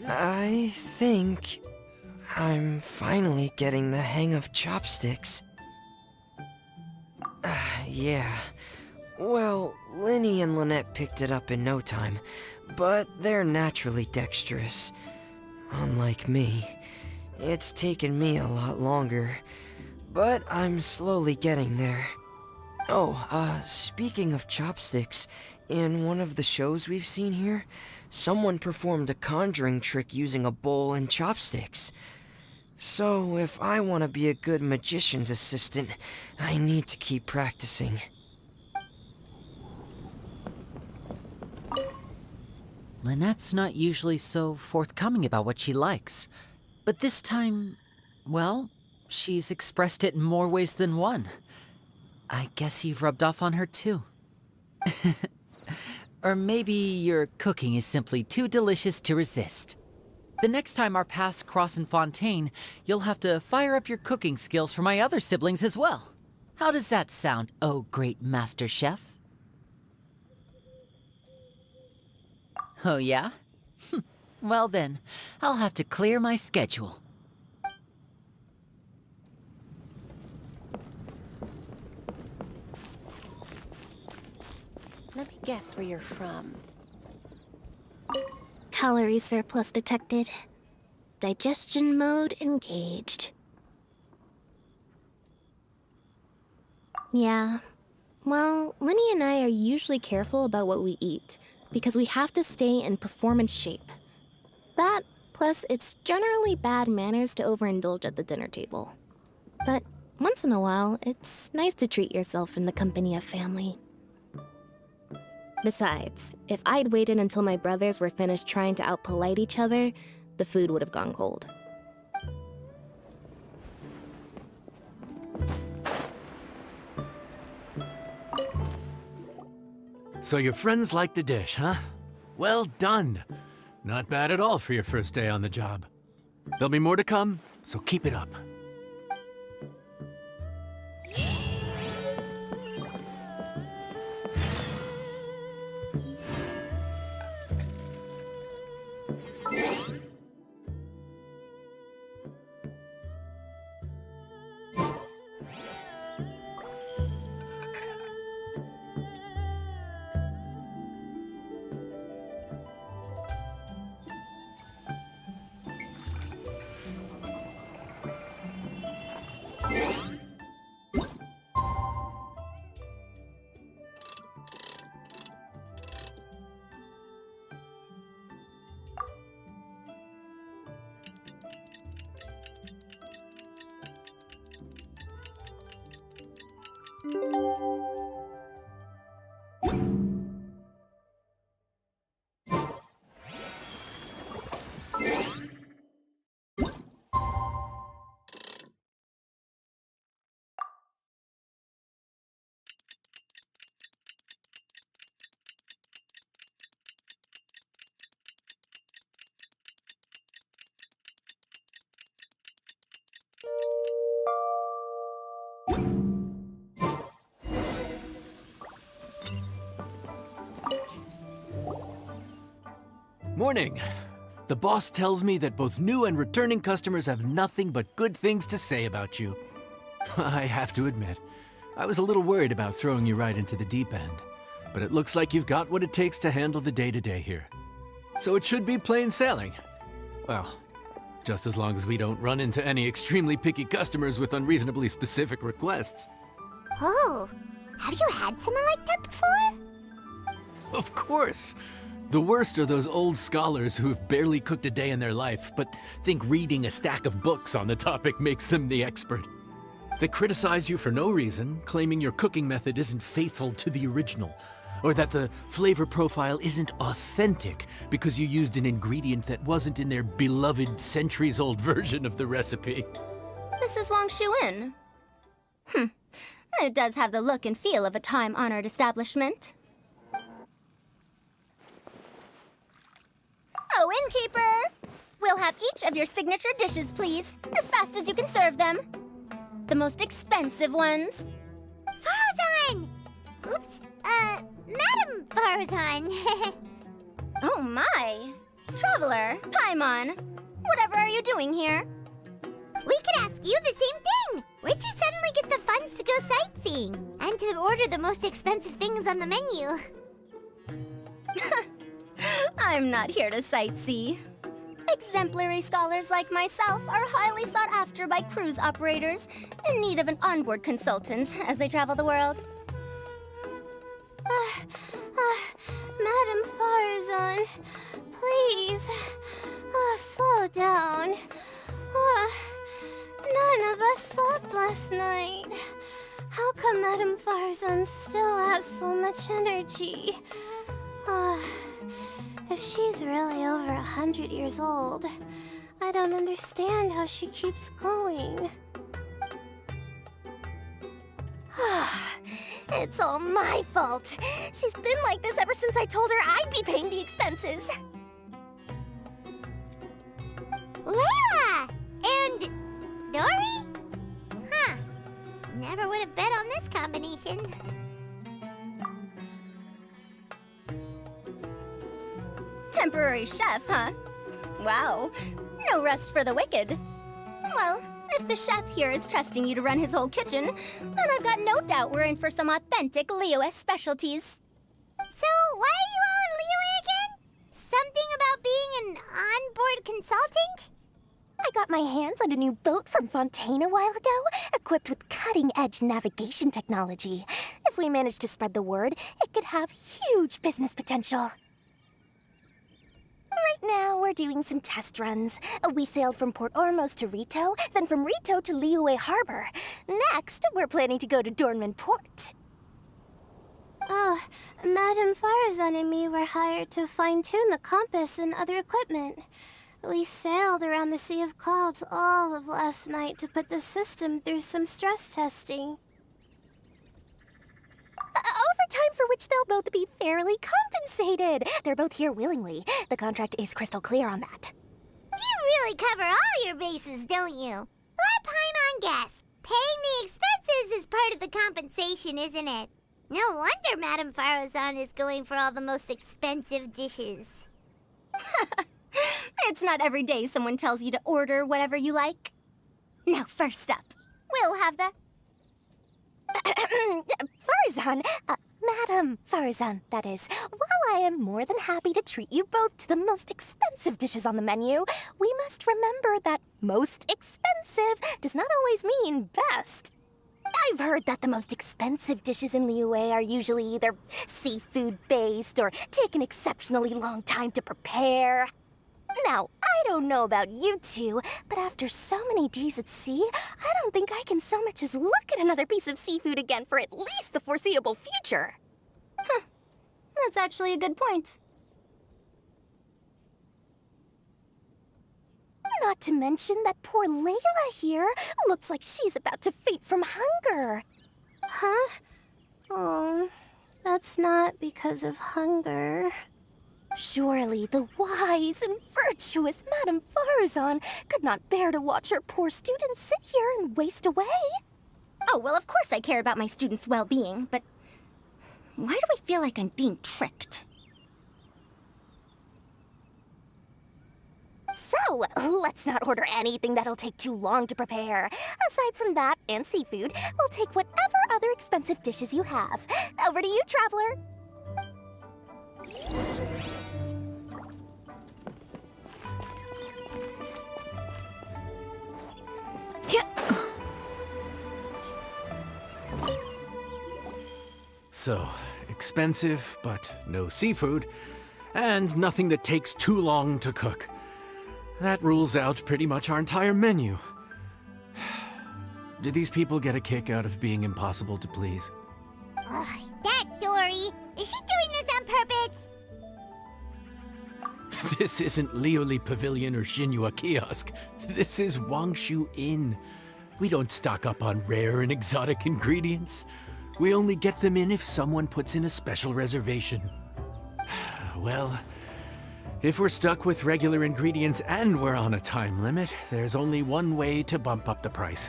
I think I'm finally getting the hang of chopsticks. Yeah. Well, Linny and Lynette picked it up in no time, but they're naturally dexterous. Unlike me, it's taken me a lot longer, but I'm slowly getting there. Oh, speaking of chopsticks, in one of the shows we've seen here, someone performed a conjuring trick using a bowl and chopsticks. So, if I want to be a good magician's assistant, I need to keep practicing. Lynette's not usually so forthcoming about what she likes. But this time, well, she's expressed it in more ways than one. I guess you've rubbed off on her too. Or maybe your cooking is simply too delicious to resist. The next time our paths cross in Fontaine, you'll have to fire up your cooking skills for my other siblings as well. How does that sound, oh great master chef? Oh, yeah? Well then, I'll have to clear my schedule. Let me guess where you're from. Calorie surplus detected. Digestion mode engaged. Yeah. Well, Lenny and I are usually careful about what we eat, because we have to stay in performance shape. That, plus it's generally bad manners to overindulge at the dinner table. But once in a while, it's nice to treat yourself in the company of family. Besides, if I'd waited until my brothers were finished trying to out-polite each other, the food would have gone cold. So your friends like the dish, huh? Well done. Not bad at all for your first day on the job. There'll be more to come, so keep it up. Morning. The boss tells me that both new and returning customers have nothing but good things to say about you. I have to admit, I was a little worried about throwing you right into the deep end, but it looks like you've got what it takes to handle the day-to-day here. So it should be plain sailing. Well, just as long as we don't run into any extremely picky customers with unreasonably specific requests. Oh, have you had someone like that before? Of course! The worst are those old scholars who have barely cooked a day in their life, but think reading a stack of books on the topic makes them the expert. They criticize you for no reason, claiming your cooking method isn't faithful to the original, or that the flavor profile isn't authentic because you used an ingredient that wasn't in their beloved centuries-old version of the recipe. This is Wang Shuin. It does have the look and feel of a time-honored establishment. Oh, innkeeper! We'll have each of your signature dishes, please, as fast as you can serve them. The most expensive ones. Farzan! Oops, Madam Farzan. Oh my! Traveler, Paimon, whatever are you doing here? We could ask you the same thing! Where'd you suddenly get the funds to go sightseeing? And to order the most expensive things on the menu? I'm not here to sightsee. Exemplary scholars like myself are highly sought after by cruise operators in need of an onboard consultant as they travel the world. Madam Farzan, please, slow down. None of us slept last night. How come Madam Farzan still has so much energy? If she's really over 100 years old, I don't understand how she keeps going. It's all my fault. She's been like this ever since I told her I'd be paying the expenses. Layla! And Dory? Huh. Never would have bet on this combination. Temporary chef, huh? Wow. No rest for the wicked. Well, if the chef here is trusting you to run his whole kitchen, then I've got no doubt we're in for some authentic Liyue specialties. So, why are you all in Liyue again? Something about being an onboard consultant? I got my hands on a new boat from Fontaine a while ago, equipped with cutting-edge navigation technology. If we manage to spread the word, it could have huge business potential. Right now, we're doing some test runs. We sailed from Port Ormos to Rito, then from Rito to Liyue Harbor. Next, we're planning to go to Dornman Port. Oh, Madame Farazan and me were hired to fine-tune the compass and other equipment. We sailed around the Sea of Clouds all of last night to put the system through some stress testing. Overtime for which they'll both be fairly compensated. They're both here willingly. The contract is crystal clear on that. You really cover all your bases, don't you? Let Paimon guess. Paying the expenses is part of the compensation, isn't it? No wonder Madame Farazan is going for all the most expensive dishes. It's not every day someone tells you to order whatever you like. Now, first up, we'll have the... Farazan, Madame Farazan, that is. While I am more than happy to treat you both to the most expensive dishes on the menu, we must remember that most expensive does not always mean best. I've heard that the most expensive dishes in Liyue are usually either seafood-based or take an exceptionally long time to prepare. Now, I don't know about you two, but after so many days at sea, I don't think I can so much as look at another piece of seafood again for at least the foreseeable future. Huh. That's actually a good point. Not to mention that poor Layla here looks like she's about to faint from hunger. Huh? Oh, that's not because of hunger. Surely the wise and virtuous Madame Farazan could not bear to watch her poor students sit here and waste away. Oh, well, of course I care about my students' well-being, but why do I feel like I'm being tricked? So, let's not order anything that'll take too long to prepare. Aside from that and seafood, we'll take whatever other expensive dishes you have. Over to you, Traveler. So, expensive, but no seafood, and nothing that takes too long to cook. That rules out pretty much our entire menu. Do these people get a kick out of being impossible to please? Ugh, that Dory! Is she doing this on purpose? This isn't Liuli Pavilion or Xinhua Kiosk. This is Wangshu Inn. We don't stock up on rare and exotic ingredients. We only get them in if someone puts in a special reservation. Well, if we're stuck with regular ingredients and we're on a time limit, there's only one way to bump up the price.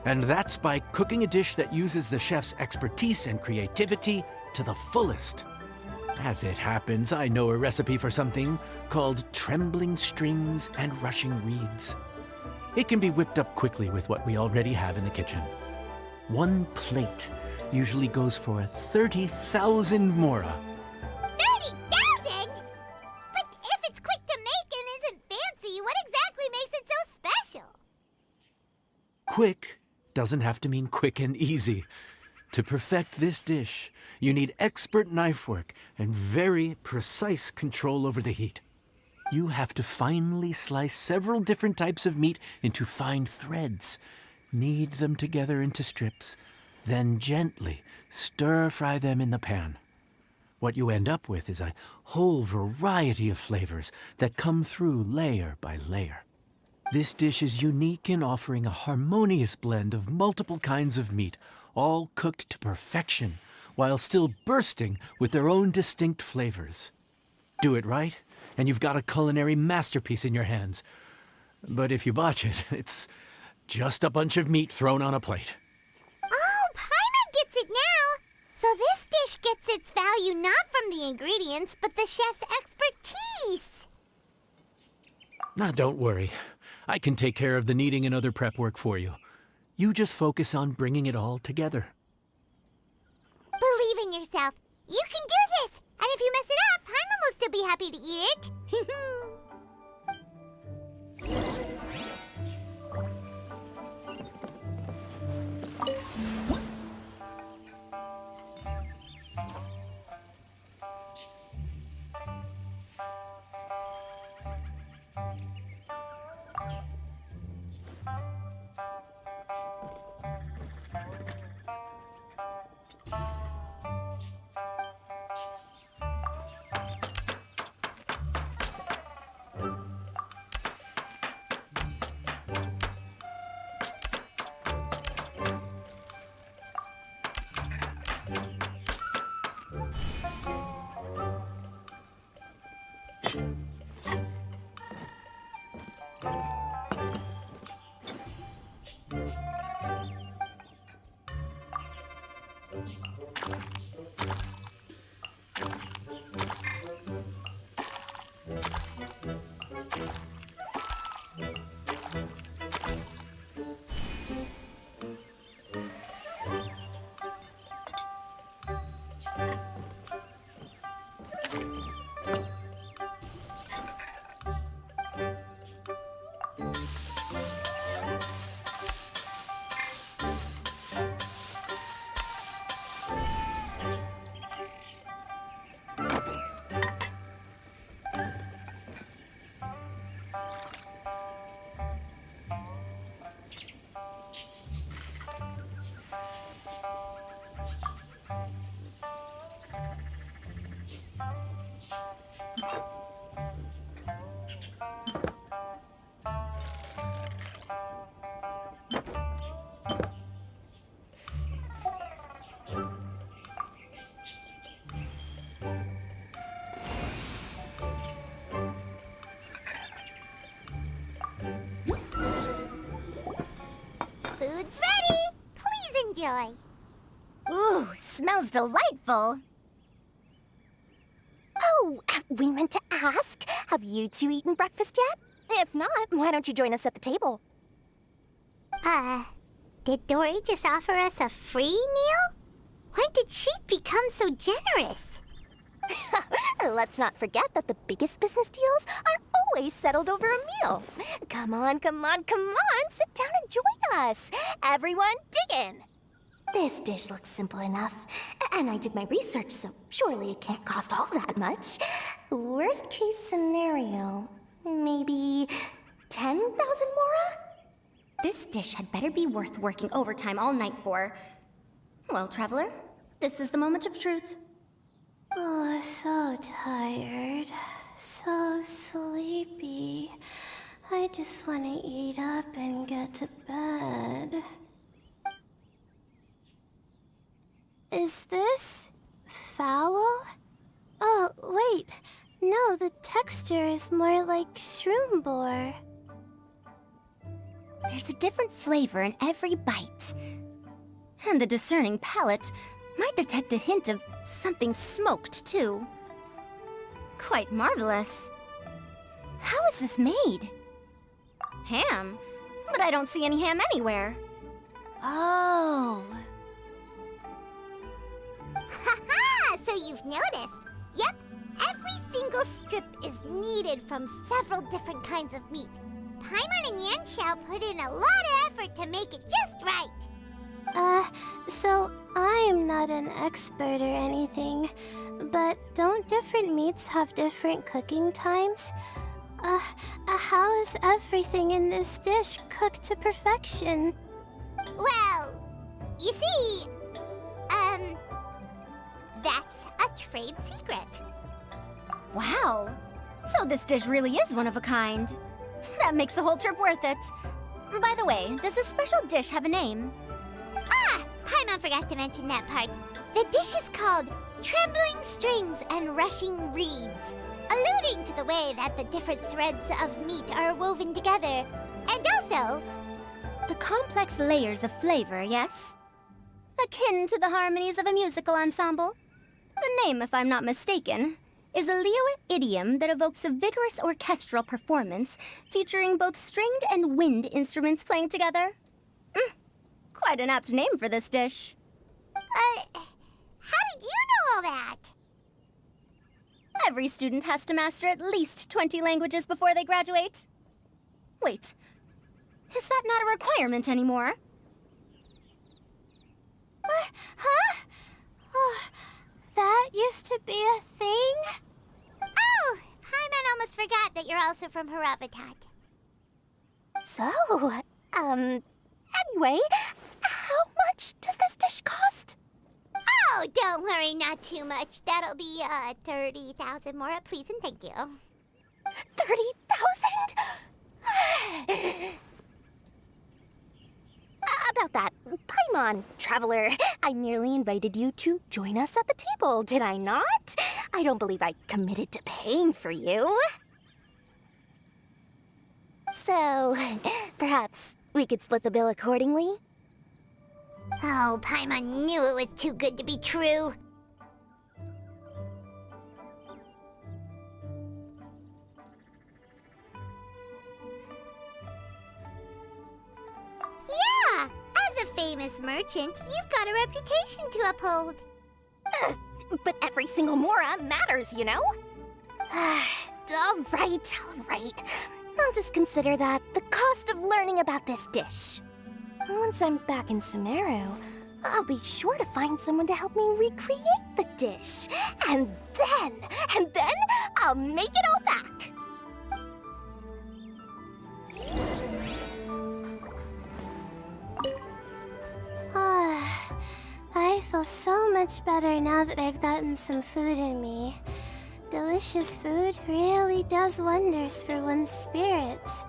And that's by cooking a dish that uses the chef's expertise and creativity to the fullest. As it happens, I know a recipe for something called trembling strings and rushing reeds. It can be whipped up quickly with what we already have in the kitchen. One plate usually goes for 30,000 mora. 30,000? But if it's quick to make and isn't fancy, what exactly makes it so special? Quick doesn't have to mean quick and easy. To perfect this dish, you need expert knife work and very precise control over the heat. You have to finely slice several different types of meat into fine threads, knead them together into strips, then gently stir-fry them in the pan. What you end up with is a whole variety of flavors that come through layer by layer. This dish is unique in offering a harmonious blend of multiple kinds of meat, all cooked to perfection, while still bursting with their own distinct flavors. Do it right, and you've got a culinary masterpiece in your hands. But if you botch it, it's just a bunch of meat thrown on a plate. Oh, Paimon gets it now! So this dish gets its value not from the ingredients, but the chef's expertise! Nah, don't worry. I can take care of the kneading and other prep work for you. You just focus on bringing it all together. Believe in yourself. You can do this! And if you mess it up, Paimon will still be happy to eat it. Food's ready. Please enjoy. Ooh, smells delightful. Oh, we meant to ask, have you two eaten breakfast yet? If not, why don't you join us at the table? Did Dory just offer us a free meal? When did she become so generous? Let's not forget that the biggest business deals are always settled over a meal. Come on, come on, come on, sit down and join us. Everyone, dig in. This dish looks simple enough, and I did my research, so surely it can't cost all that much. Worst case scenario, maybe 10,000 mora? This dish had better be worth working overtime all night for. Well, traveler, this is the moment of truth. Oh, so tired. So sleepy. I just want to eat up and get to bed. Is this foul? Oh, wait. No, the texture is more like shroom boar. There's a different flavor in every bite. And the discerning palate might detect a hint of something smoked, too. Quite marvelous. How is this made? Ham? But I don't see any ham anywhere. Oh. Ha-ha! So you've noticed. Yep, every single strip is kneaded from several different kinds of meat. Paimon and Yanxiao put in a lot of effort to make it just right. So I'm not an expert or anything, but don't different meats have different cooking times? How is everything in this dish cooked to perfection? Well, you see, that's a trade secret. Wow. So this dish really is one of a kind. That makes the whole trip worth it. By the way, does this special dish have a name? Ah! Paimon forgot to mention that part. The dish is called Trembling Strings and Rushing Reeds, alluding to the way that the different threads of meat are woven together. And also, the complex layers of flavor, yes? Akin to the harmonies of a musical ensemble. The name, if I'm not mistaken, is a Liyue idiom that evokes a vigorous orchestral performance featuring both stringed and wind instruments playing together. Quite an apt name for this dish. How did you know all that? Every student has to master at least 20 languages before they graduate. Wait, is that not a requirement anymore? Huh? Oh, that used to be a thing? Oh, Paimon almost forgot that you're also from Haravatat. So, anyway, how much does this dish cost? Oh, don't worry, not too much. That'll be, 30,000 more, please and thank you. 30,000? About that, Paimon, Traveler, I merely invited you to join us at the table, did I not? I don't believe I committed to paying for you. So, perhaps we could split the bill accordingly? Oh, Paimon knew it was too good to be true. Yeah! As a famous merchant, you've got a reputation to uphold. But every single mora matters, you know? All right. I'll just consider that the cost of learning about this dish. Once I'm back in Sumeru, I'll be sure to find someone to help me recreate the dish. And then I'll make it all back. I feel so much better now that I've gotten some food in me. Delicious food really does wonders for one's spirits.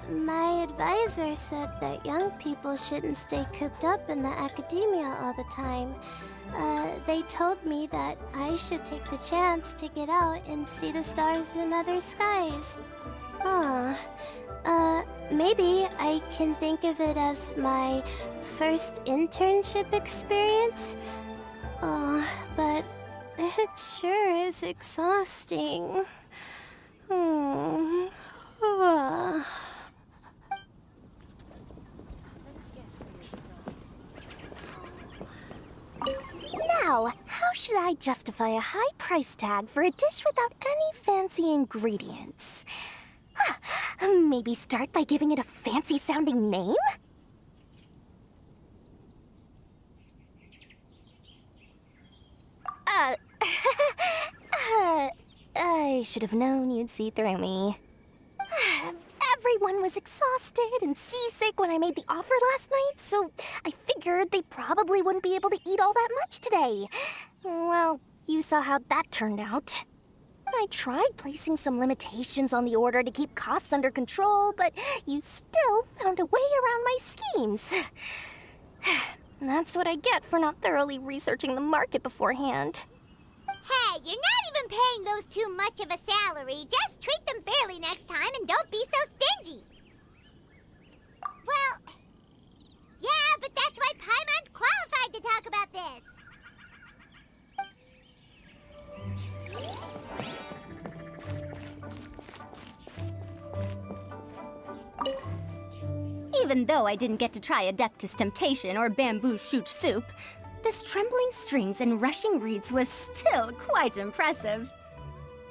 My advisor said that young people shouldn't stay cooped up in the academia all the time. They told me that I should take the chance to get out and see the stars in other skies. Maybe I can think of it as my first internship experience. But it sure is exhausting. Now, how should I justify a high price tag for a dish without any fancy ingredients? Maybe start by giving it a fancy-sounding name? I should have known you'd see through me. Everyone was exhausted and seasick when I made the offer last night, so I figured they probably wouldn't be able to eat all that much today. Well, you saw how that turned out. I tried placing some limitations on the order to keep costs under control, but you still found a way around my schemes. That's what I get for not thoroughly researching the market beforehand. Hey, you're not even paying those too much of a salary. Just treat them fairly next time and don't be so stingy. Well, yeah, but that's why Paimon's qualified to talk about this. Even though I didn't get to try Adeptus Temptation or Bamboo Shoot Soup, this trembling strings and rushing reeds was still quite impressive.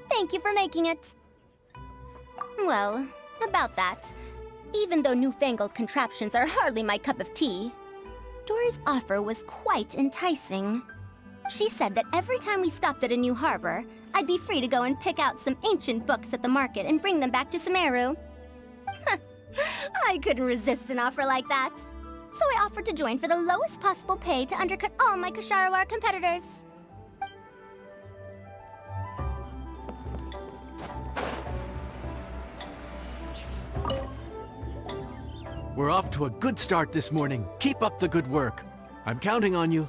Thank you for making it. Well, about that, even though newfangled contraptions are hardly my cup of tea, Dora's offer was quite enticing. She said that every time we stopped at a new harbor, I'd be free to go and pick out some ancient books at the market and bring them back to Sumeru. I couldn't resist an offer like that. So I offered to join for the lowest possible pay to undercut all my Ksharawar competitors. We're off to a good start this morning. Keep up the good work. I'm counting on you.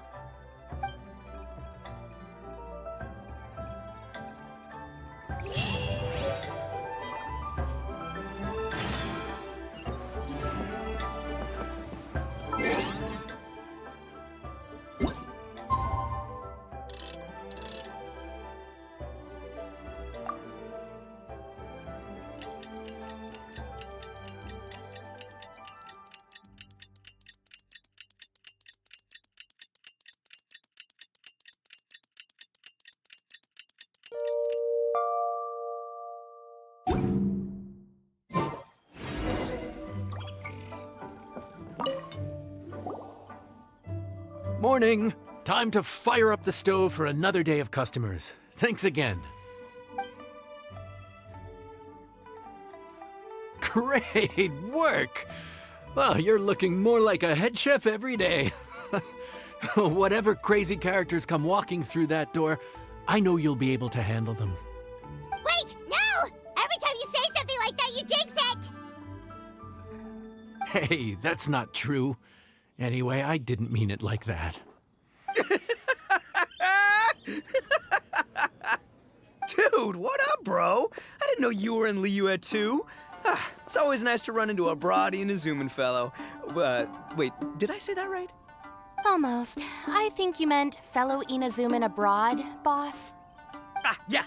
Morning. Time to fire up the stove for another day of customers. Thanks again. Great work! Well, you're looking more like a head chef every day. Whatever crazy characters come walking through that door, I know you'll be able to handle them. Wait, no! Every time you say something like that, you jinx it! Hey, that's not true. Anyway, I didn't mean it like that. Dude, what up, bro? I didn't know you were in Liyue too. It's always nice to run into a Brody and a Zoomin fellow. Wait, did I say that right? Almost. I think you meant fellow Inazumin abroad, boss. Yeah,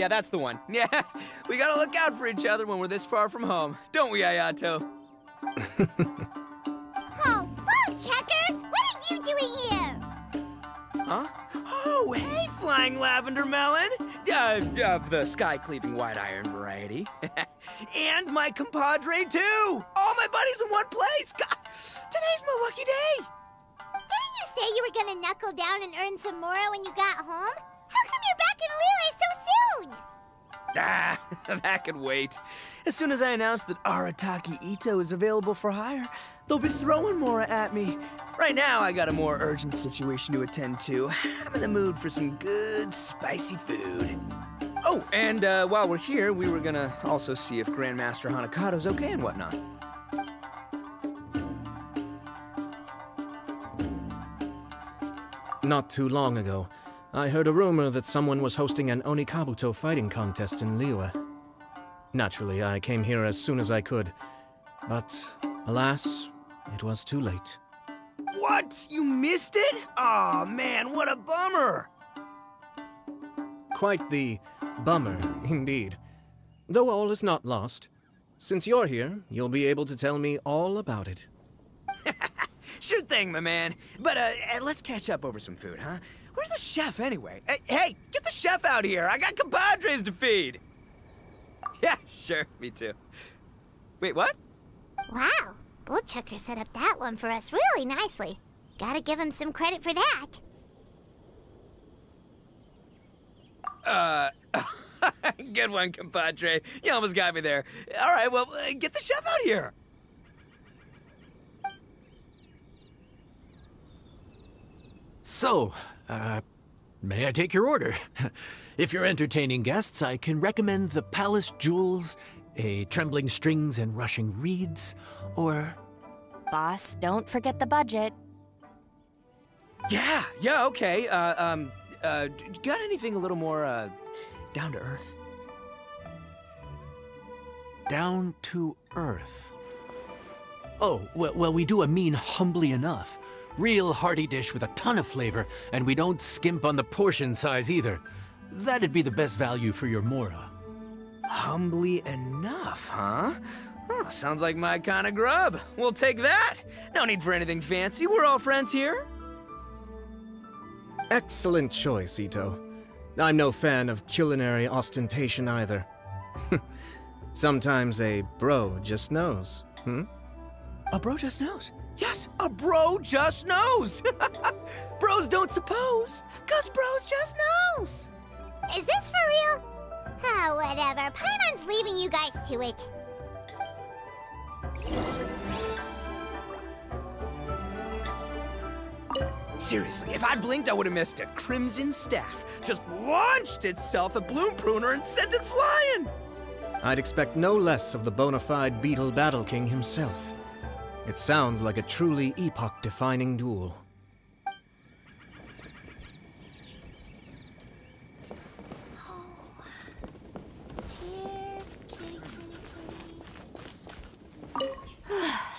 that's the one. Yeah, we gotta look out for each other when we're this far from home. Don't we, Ayato? Oh, Checker! What are you doing here? Huh? Oh, hey, Flying Lavender Melon! The sky-cleaving white iron variety. And my compadre, too! All my buddies in one place! God, today's my lucky day! Didn't you say you were gonna knuckle down and earn some more when you got home? How come you're back in Liyue so soon? That could wait. As soon as I announce that Arataki Ito is available for hire, they'll be throwing Mora at me. Right now, I got a more urgent situation to attend to. I'm in the mood for some good, spicy food. Oh, and while we're here, we were gonna also see if Grandmaster Hanakado's okay and whatnot. Not too long ago, I heard a rumor that someone was hosting an Onikabuto fighting contest in Liyue. Naturally, I came here as soon as I could, but alas, it was too late. What? You missed it? Aw, man, what a bummer! Quite the bummer, indeed. Though all is not lost. Since you're here, you'll be able to tell me all about it. Sure thing, my man. But let's catch up over some food, huh? Where's the chef, anyway? Hey, get the chef out here! I got compadres to feed! Yeah, sure, me too. Wait, what? Wow, Bullchucker set up that one for us really nicely. Gotta give him some credit for that. Good one, compadre. You almost got me there. All right, well, get the chef out here. So, may I take your order? If you're entertaining guests, I can recommend the Palace Jewels, a Trembling Strings and Rushing Reeds, or... Boss, don't forget the budget. Yeah, okay. Got anything a little more, down to earth? Down to earth? Oh, well, we do a mean humbly enough. Real hearty dish with a ton of flavor, and we don't skimp on the portion size either. That'd be the best value for your Mora. Humbly enough, huh? Oh, sounds like my kind of grub. We'll take that. No need for anything fancy. We're all friends here. Excellent choice, Ito. I'm no fan of culinary ostentation either. Sometimes a bro just knows, A bro just knows. Yes, a bro just knows. Bros don't suppose, 'cause bros just knows. Is this for real? Ah, whatever. Paimon's leaving you guys to it. Seriously, if I'd blinked, I would have missed it. Crimson Staff just launched itself at Bloom Pruner and sent it flying. I'd expect no less of the bona fide Beetle Battle King himself. It sounds like a truly epoch-defining duel.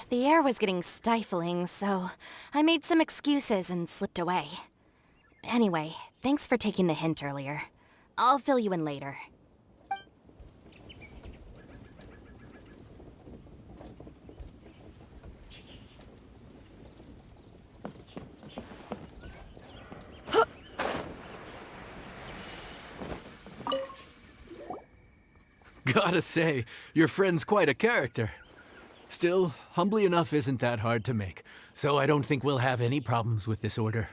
The air was getting stifling, so I made some excuses and slipped away. Anyway, thanks for taking the hint earlier. I'll fill you in later. Gotta say, your friend's quite a character. Still, humbly enough isn't that hard to make, so I don't think we'll have any problems with this order.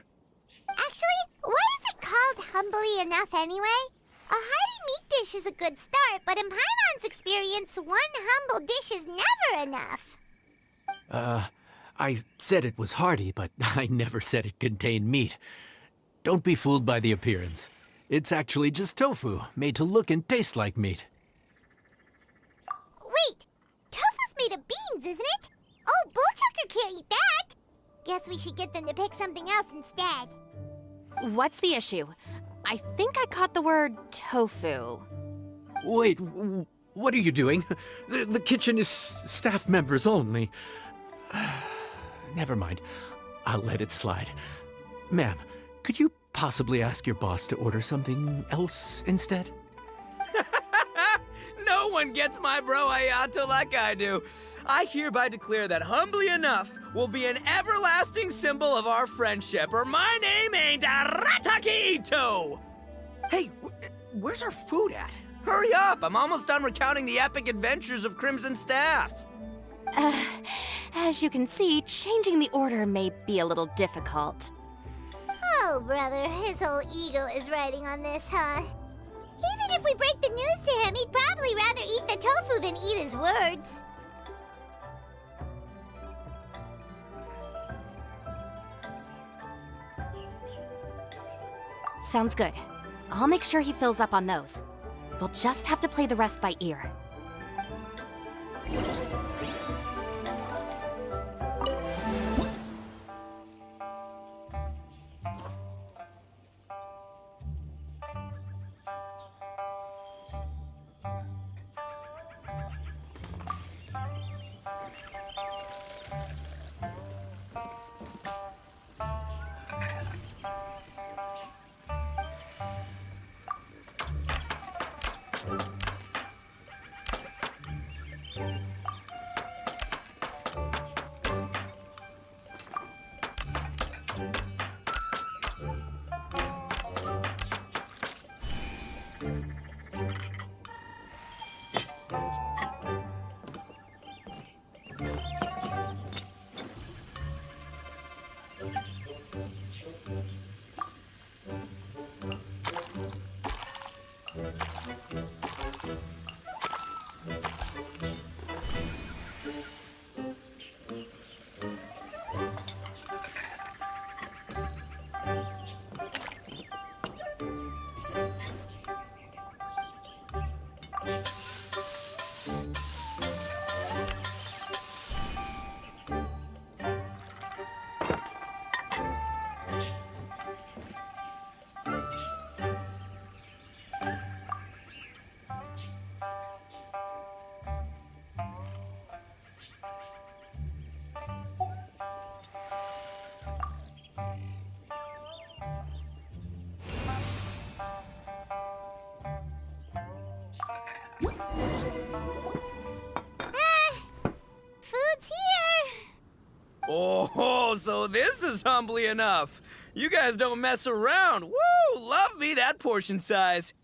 Actually, why is it called humbly enough anyway? A hearty meat dish is a good start, but in Paimon's experience, one humble dish is never enough. I said it was hearty, but I never said it contained meat. Don't be fooled by the appearance. It's actually just tofu, made to look and taste like meat. Wait, tofu's made of beans, isn't it? Oh, Bullchucker can't eat that! Guess we should get them to pick something else instead. What's the issue? I think I caught the word tofu. Wait, what are you doing? The kitchen is staff members only. Never mind. I'll let it slide. Ma'am, could you possibly ask your boss to order something else instead? No one gets my bro Ayato like I do. I hereby declare that humbly enough will be an everlasting symbol of our friendship, or my name ain't Arataki Ito! Hey, where's our food at? Hurry up, I'm almost done recounting the epic adventures of Crimson Staff. As you can see, changing the order may be a little difficult. Oh, brother, his whole ego is riding on this, huh? Even if we break the news to him, he'd probably rather eat the tofu than eat his words. Sounds good. I'll make sure he fills up on those. We'll just have to play the rest by ear. Food's here! Oh, so this is humbly enough. You guys don't mess around. Woo! Love me that portion size.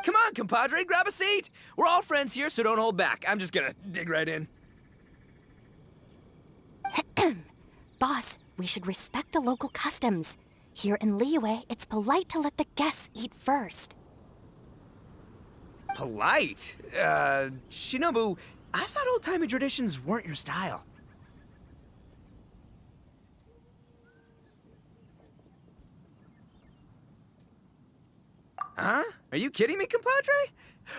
Come on, compadre, grab a seat. We're all friends here, so don't hold back. I'm just gonna dig right in. Boss, we should respect the local customs. Here in Liyue, it's polite to let the guests eat first. Polite? Shinobu, I thought old-timey traditions weren't your style. Huh? Are you kidding me, compadre?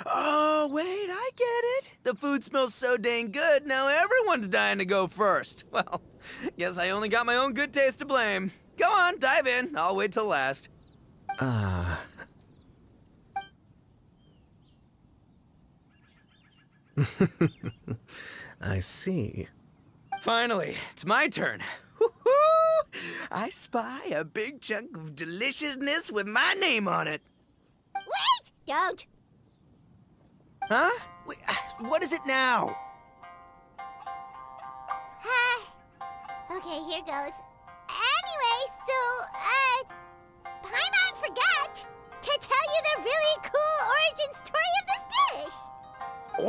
Oh, wait, I get it. The food smells so dang good, now everyone's dying to go first. Well, guess I only got my own good taste to blame. Go on, dive in. I'll wait till last. I see. Finally, it's my turn. Woo-hoo! I spy a big chunk of deliciousness with my name on it. Wait! Don't! Huh? Wait, what is it now? Okay, here goes. Anyway, so, Paimon forgot to tell you the really cool origin story of this dish.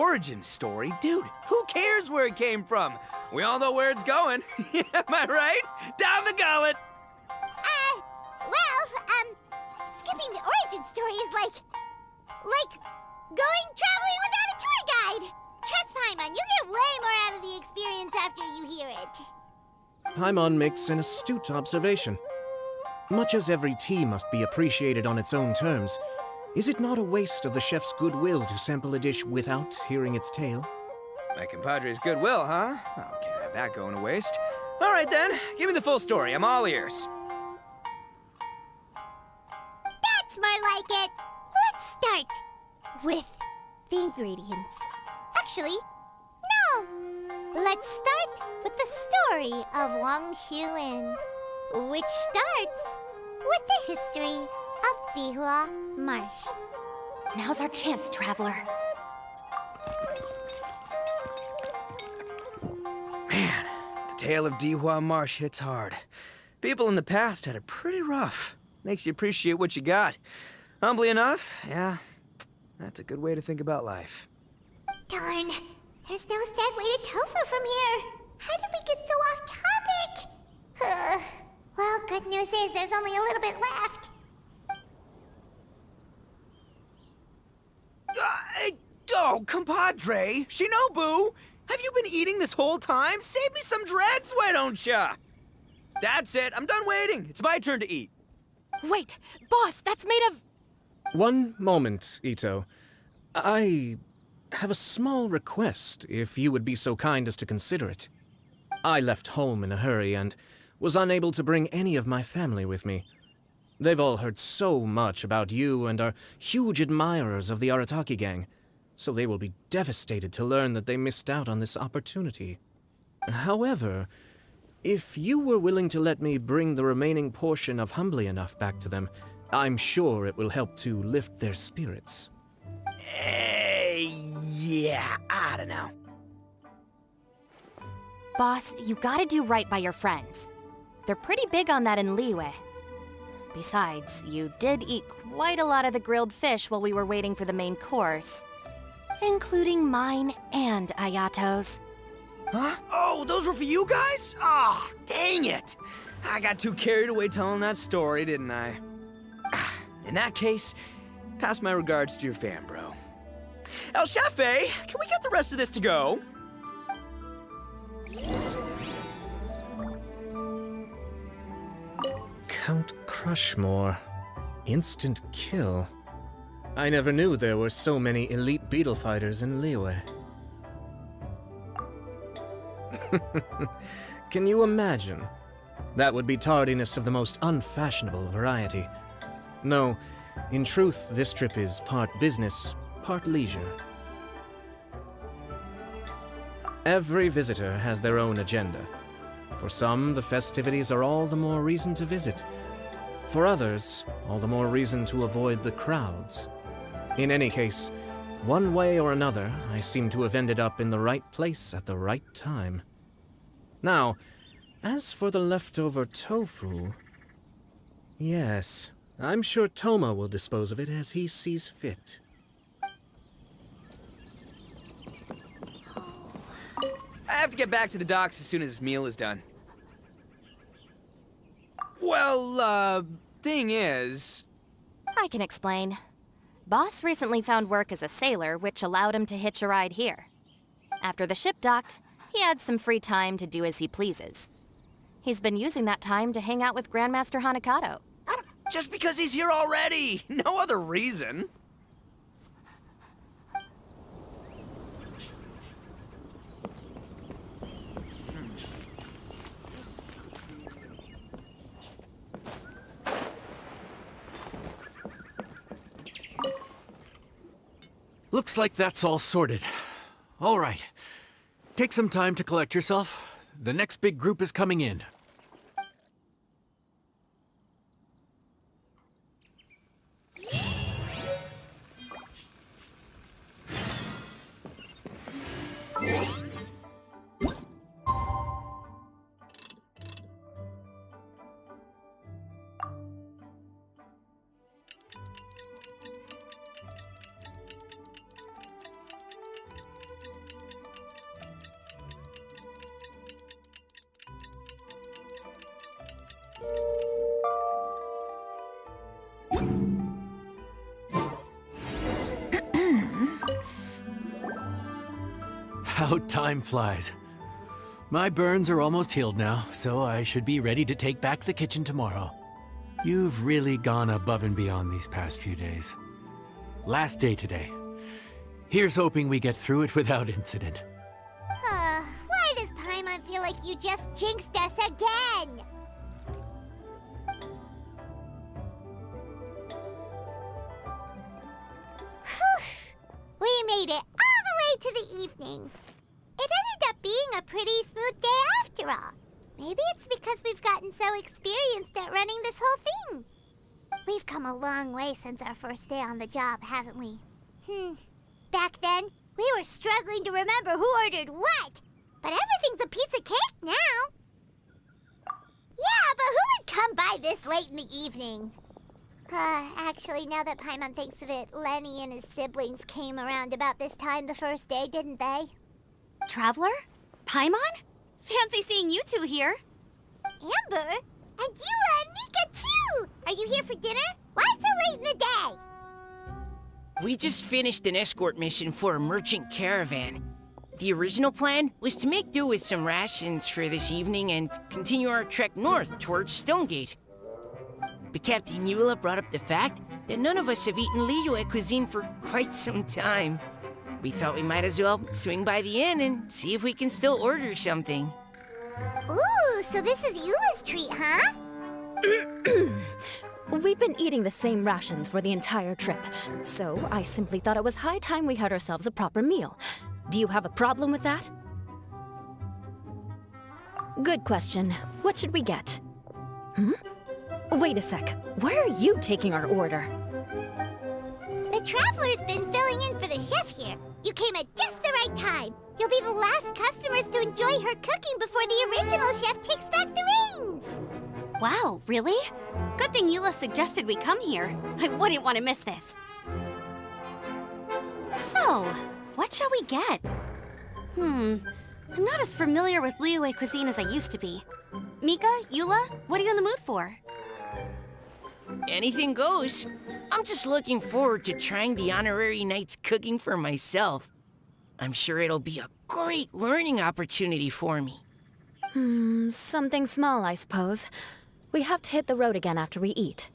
origin story? Dude, who cares where it came from? We all know where it's going. Am I right? Down the gullet! Skipping the origin story is like going traveling without a tour guide. Trust Paimon, you get way more out of the experience after you hear it. Paimon makes an astute observation. Much as every tea must be appreciated on its own terms, is it not a waste of the chef's goodwill to sample a dish without hearing its tale? My compadre's goodwill, huh? Oh, can't have that going to waste. All right then, give me the full story. I'm all ears. That's more like it. Let's start with the ingredients. Actually, no. Let's start with the story of Wang Xuan, which starts with the history of Dihua Marsh. Now's our chance, traveler. Man, the tale of Dihua Marsh hits hard. People in the past had it pretty rough. Makes you appreciate what you got. Humbly enough, yeah, that's a good way to think about life. Darn, there's no segue to tofu from here. How did we get so off topic? Well, good news is there's only a little bit left. Oh, compadre, Shinobu, have you been eating this whole time? Save me some dregs, why don't ya? That's it, I'm done waiting. It's my turn to eat. Wait, boss, that's made of... One moment, Ito. I have a small request, if you would be so kind as to consider it. I left home in a hurry and was unable to bring any of my family with me. They've all heard so much about you and are huge admirers of the Arataki gang, so they will be devastated to learn that they missed out on this opportunity. However, if you were willing to let me bring the remaining portion of Humbly Enough back to them, I'm sure it will help to lift their spirits. Yeah, I don't know. Boss, you gotta do right by your friends. They're pretty big on that in Liyue. Besides, you did eat quite a lot of the grilled fish while we were waiting for the main course. Including mine and Ayato's. Huh? Oh, those were for you guys? Ah, dang it! I got too carried away telling that story, didn't I? In that case, pass my regards to your fan, bro. El Chefe, can we get the rest of this to go? Count Crushmore. Instant kill. I never knew there were so many elite beetle fighters in Liyue. Can you imagine? That would be tardiness of the most unfashionable variety. No, in truth, this trip is part business, part leisure. Every visitor has their own agenda. For some, the festivities are all the more reason to visit. For others, all the more reason to avoid the crowds. In any case, one way or another, I seem to have ended up in the right place at the right time. Now, as for the leftover tofu... Yes, I'm sure Toma will dispose of it as he sees fit. I have to get back to the docks as soon as this meal is done. Well, thing is... I can explain. Boss recently found work as a sailor, which allowed him to hitch a ride here. After the ship docked, he had some free time to do as he pleases. He's been using that time to hang out with Grandmaster Hanakato. Just because he's here already! No other reason! Looks like that's all sorted. All right. Take some time to collect yourself. The next big group is coming in. How time flies. My burns are almost healed now, so I should be ready to take back the kitchen tomorrow. You've really gone above and beyond these past few days. Last day today. Here's hoping we get through it without incident. Why does Paimon feel like you just jinxed us again? Whew. We made it all the way to the evening. It ended up being a pretty smooth day after all. Maybe it's because we've gotten so experienced at running this whole thing. We've come a long way since our first day on the job, haven't we? Back then, we were struggling to remember who ordered what. But everything's a piece of cake now. Yeah, but who would come by this late in the evening? Actually, now that Paimon thinks of it, Lenny and his siblings came around about this time the first day, didn't they? Traveler? Paimon? Fancy seeing you two here. Amber? And Eula and Mika too! Are you here for dinner? Why so late in the day? We just finished an escort mission for a merchant caravan. The original plan was to make do with some rations for this evening and continue our trek north towards Stonegate. But Captain Eula brought up the fact that none of us have eaten Liyue cuisine for quite some time. We thought we might as well swing by the inn and see if we can still order something. Ooh, so this is Eula's treat, huh? We've been eating the same rations for the entire trip, so I simply thought it was high time we had ourselves a proper meal. Do you have a problem with that? Good question. What should we get? Wait a sec. Why are you taking our order? The Traveler's been filling in for the chef here. You came at just the right time. You'll be the last customers to enjoy her cooking before the original chef takes back the reins. Wow, really? Good thing Eula suggested we come here. I wouldn't want to miss this. So, what shall we get? I'm not as familiar with Liyue cuisine as I used to be. Mika, Eula, what are you in the mood for? Anything goes. I'm just looking forward to trying the honorary knight's cooking for myself. I'm sure it'll be a great learning opportunity for me. Something small, I suppose. We have to hit the road again after we eat.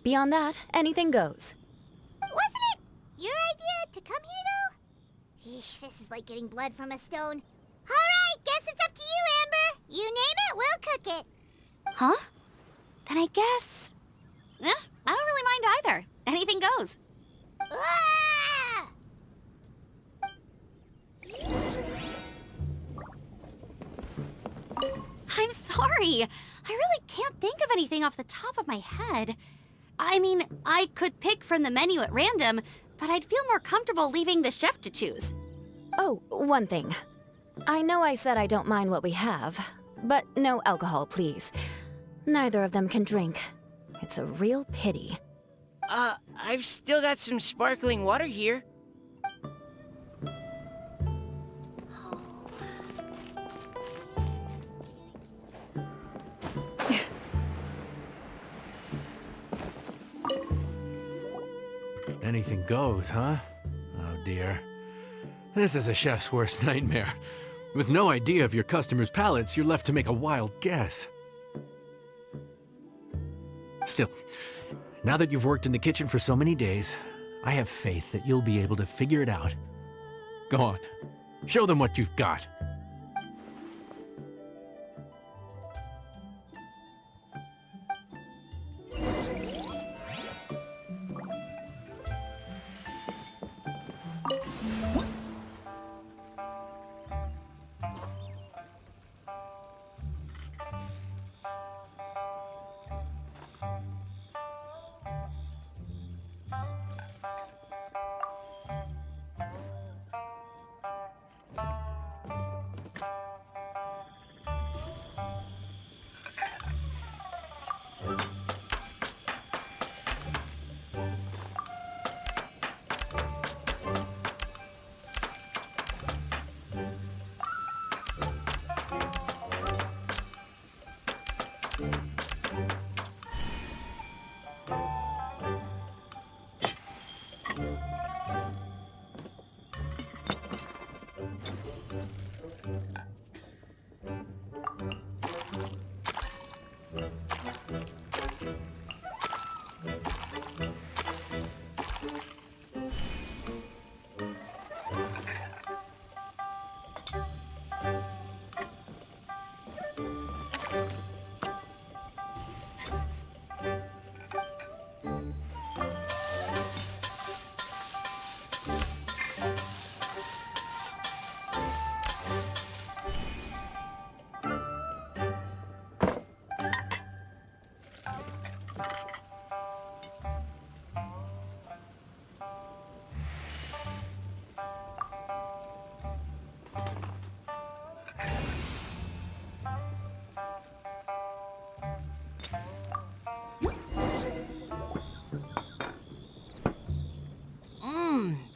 Beyond that, anything goes. Wasn't it your idea to come here, though? Eesh, this is like getting blood from a stone. All right, guess it's up to you, Amber. You name it, we'll cook it. Huh? Then I guess... I don't really mind either. Anything goes. Ah! I'm sorry. I really can't think of anything off the top of my head. I mean, I could pick from the menu at random, but I'd feel more comfortable leaving the chef to choose. Oh, one thing. I know I said I don't mind what we have, but no alcohol, please. Neither of them can drink. It's a real pity. I've still got some sparkling water here. Anything goes, huh? Oh dear. This is a chef's worst nightmare. With no idea of your customers' palates, you're left to make a wild guess. Still, now that you've worked in the kitchen for so many days, I have faith that you'll be able to figure it out. Go on, show them what you've got.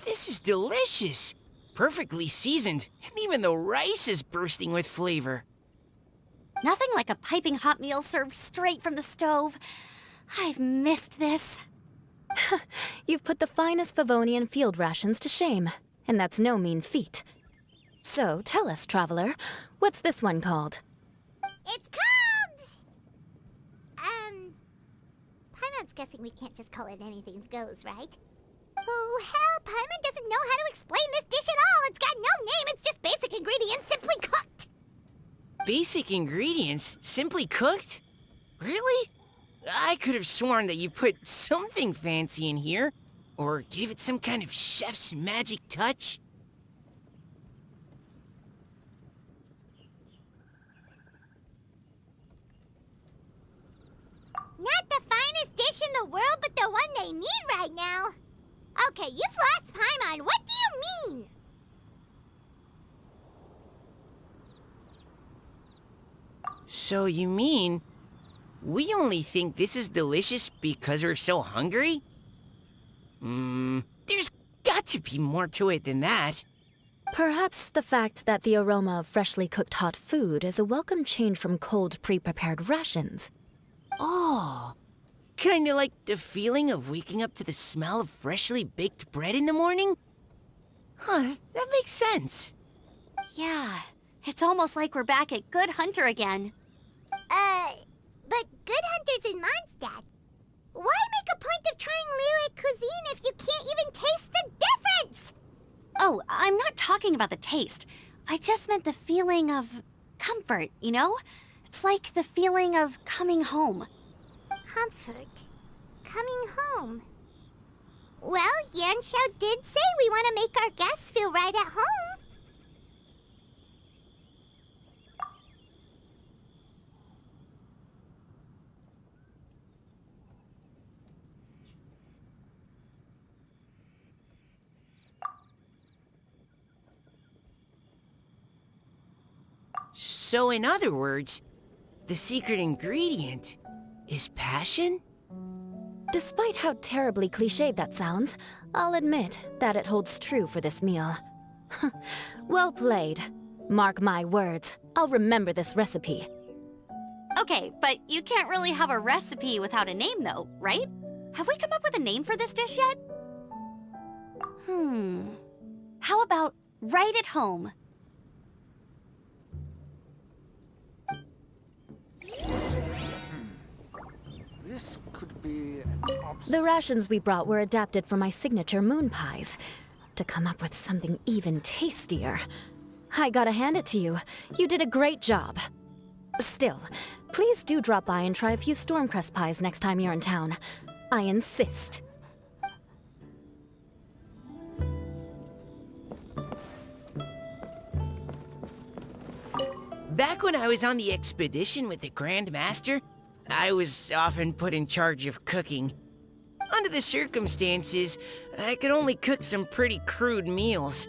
This is delicious. Perfectly seasoned, and even the rice is bursting with flavor. Nothing like a piping hot meal served straight from the stove. I've missed this. You've put the finest Favonian field rations to shame, and that's no mean feat. So tell us, traveler, what's this one called? It's called... Paimon's guessing we can't just call it anything goes, right? Oh, hell, Paimon doesn't know how to explain this dish at all. It's got no name, it's just basic ingredients simply cooked. Basic ingredients? Simply cooked? Really? I could have sworn that you put something fancy in here, or gave it some kind of chef's magic touch. Not the finest dish in the world, but the one they need right now. Okay, you've lost Paimon. What do you mean? So you mean we only think this is delicious because we're so hungry? There's got to be more to it than that. Perhaps the fact that the aroma of freshly cooked hot food is a welcome change from cold, pre-prepared rations. Oh, kinda like the feeling of waking up to the smell of freshly baked bread in the morning? Huh, that makes sense. Yeah, it's almost like we're back at Good Hunter again. But Good Hunter's in Mondstadt. Why make a point of trying Liyue cuisine if you can't even taste the difference? Oh, I'm not talking about the taste. I just meant the feeling of comfort, you know? It's like the feeling of coming home. Comfort? Coming home? Well, Yanxiao did say we want to make our guests feel right at home. So in other words, the secret ingredient is passion? Despite how terribly cliched that sounds, I'll admit that it holds true for this meal. Well played. Mark my words, I'll remember this recipe. Okay, but you can't really have a recipe without a name though, right? Have we come up with a name for this dish yet? How about Right at Home? This could be The rations we brought were adapted for my signature moon pies. To come up with something even tastier. I gotta hand it to you. You did a great job. Still, please do drop by and try a few Stormcrest pies next time you're in town. I insist. Back when I was on the expedition with the Grand Master, I was often put in charge of cooking. Under the circumstances, I could only cook some pretty crude meals.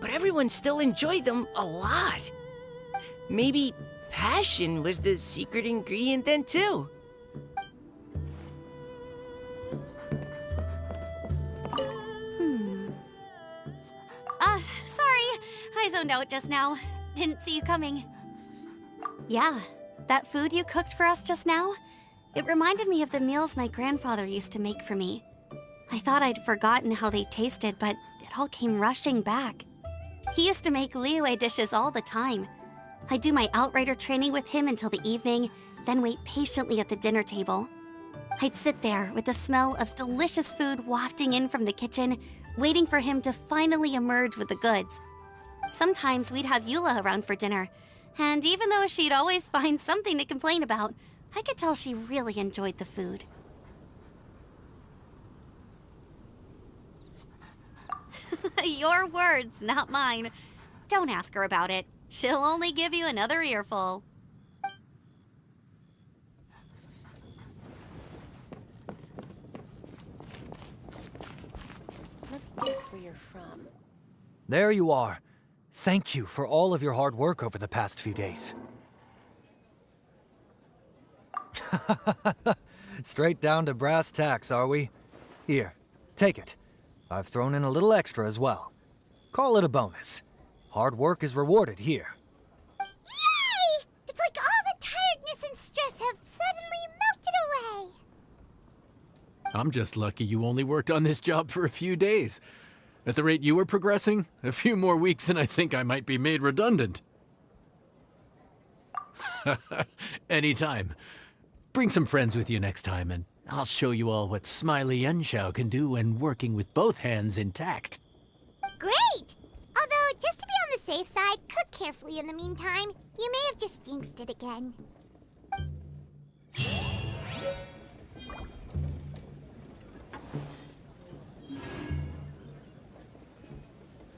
But everyone still enjoyed them a lot. Maybe passion was the secret ingredient then too. Sorry. I zoned out just now. Didn't see you coming. Yeah, that food you cooked for us just now, it reminded me of the meals my grandfather used to make for me. I thought I'd forgotten how they tasted, but it all came rushing back. He used to make Liyue dishes all the time. I'd do my outrider training with him until the evening, then wait patiently at the dinner table. I'd sit there with the smell of delicious food wafting in from the kitchen, waiting for him to finally emerge with the goods. Sometimes we'd have Eula around for dinner, and even though she'd always find something to complain about, I could tell she really enjoyed the food. Your words, not mine. Don't ask her about it. She'll only give you another earful. where you're from. There you are. Thank you for all of your hard work over the past few days. Straight down to brass tacks, are we? Here, take it. I've thrown in a little extra as well. Call it a bonus. Hard work is rewarded here. Yay! It's like all the tiredness and stress have suddenly melted away. I'm just lucky you only worked on this job for a few days. At the rate you were progressing, a few more weeks and I think I might be made redundant. Anytime. Bring some friends with you next time and I'll show you all what Smiley Yenshao can do when working with both hands intact. Great! Although, just to be on the safe side, cook carefully in the meantime. You may have just jinxed it again.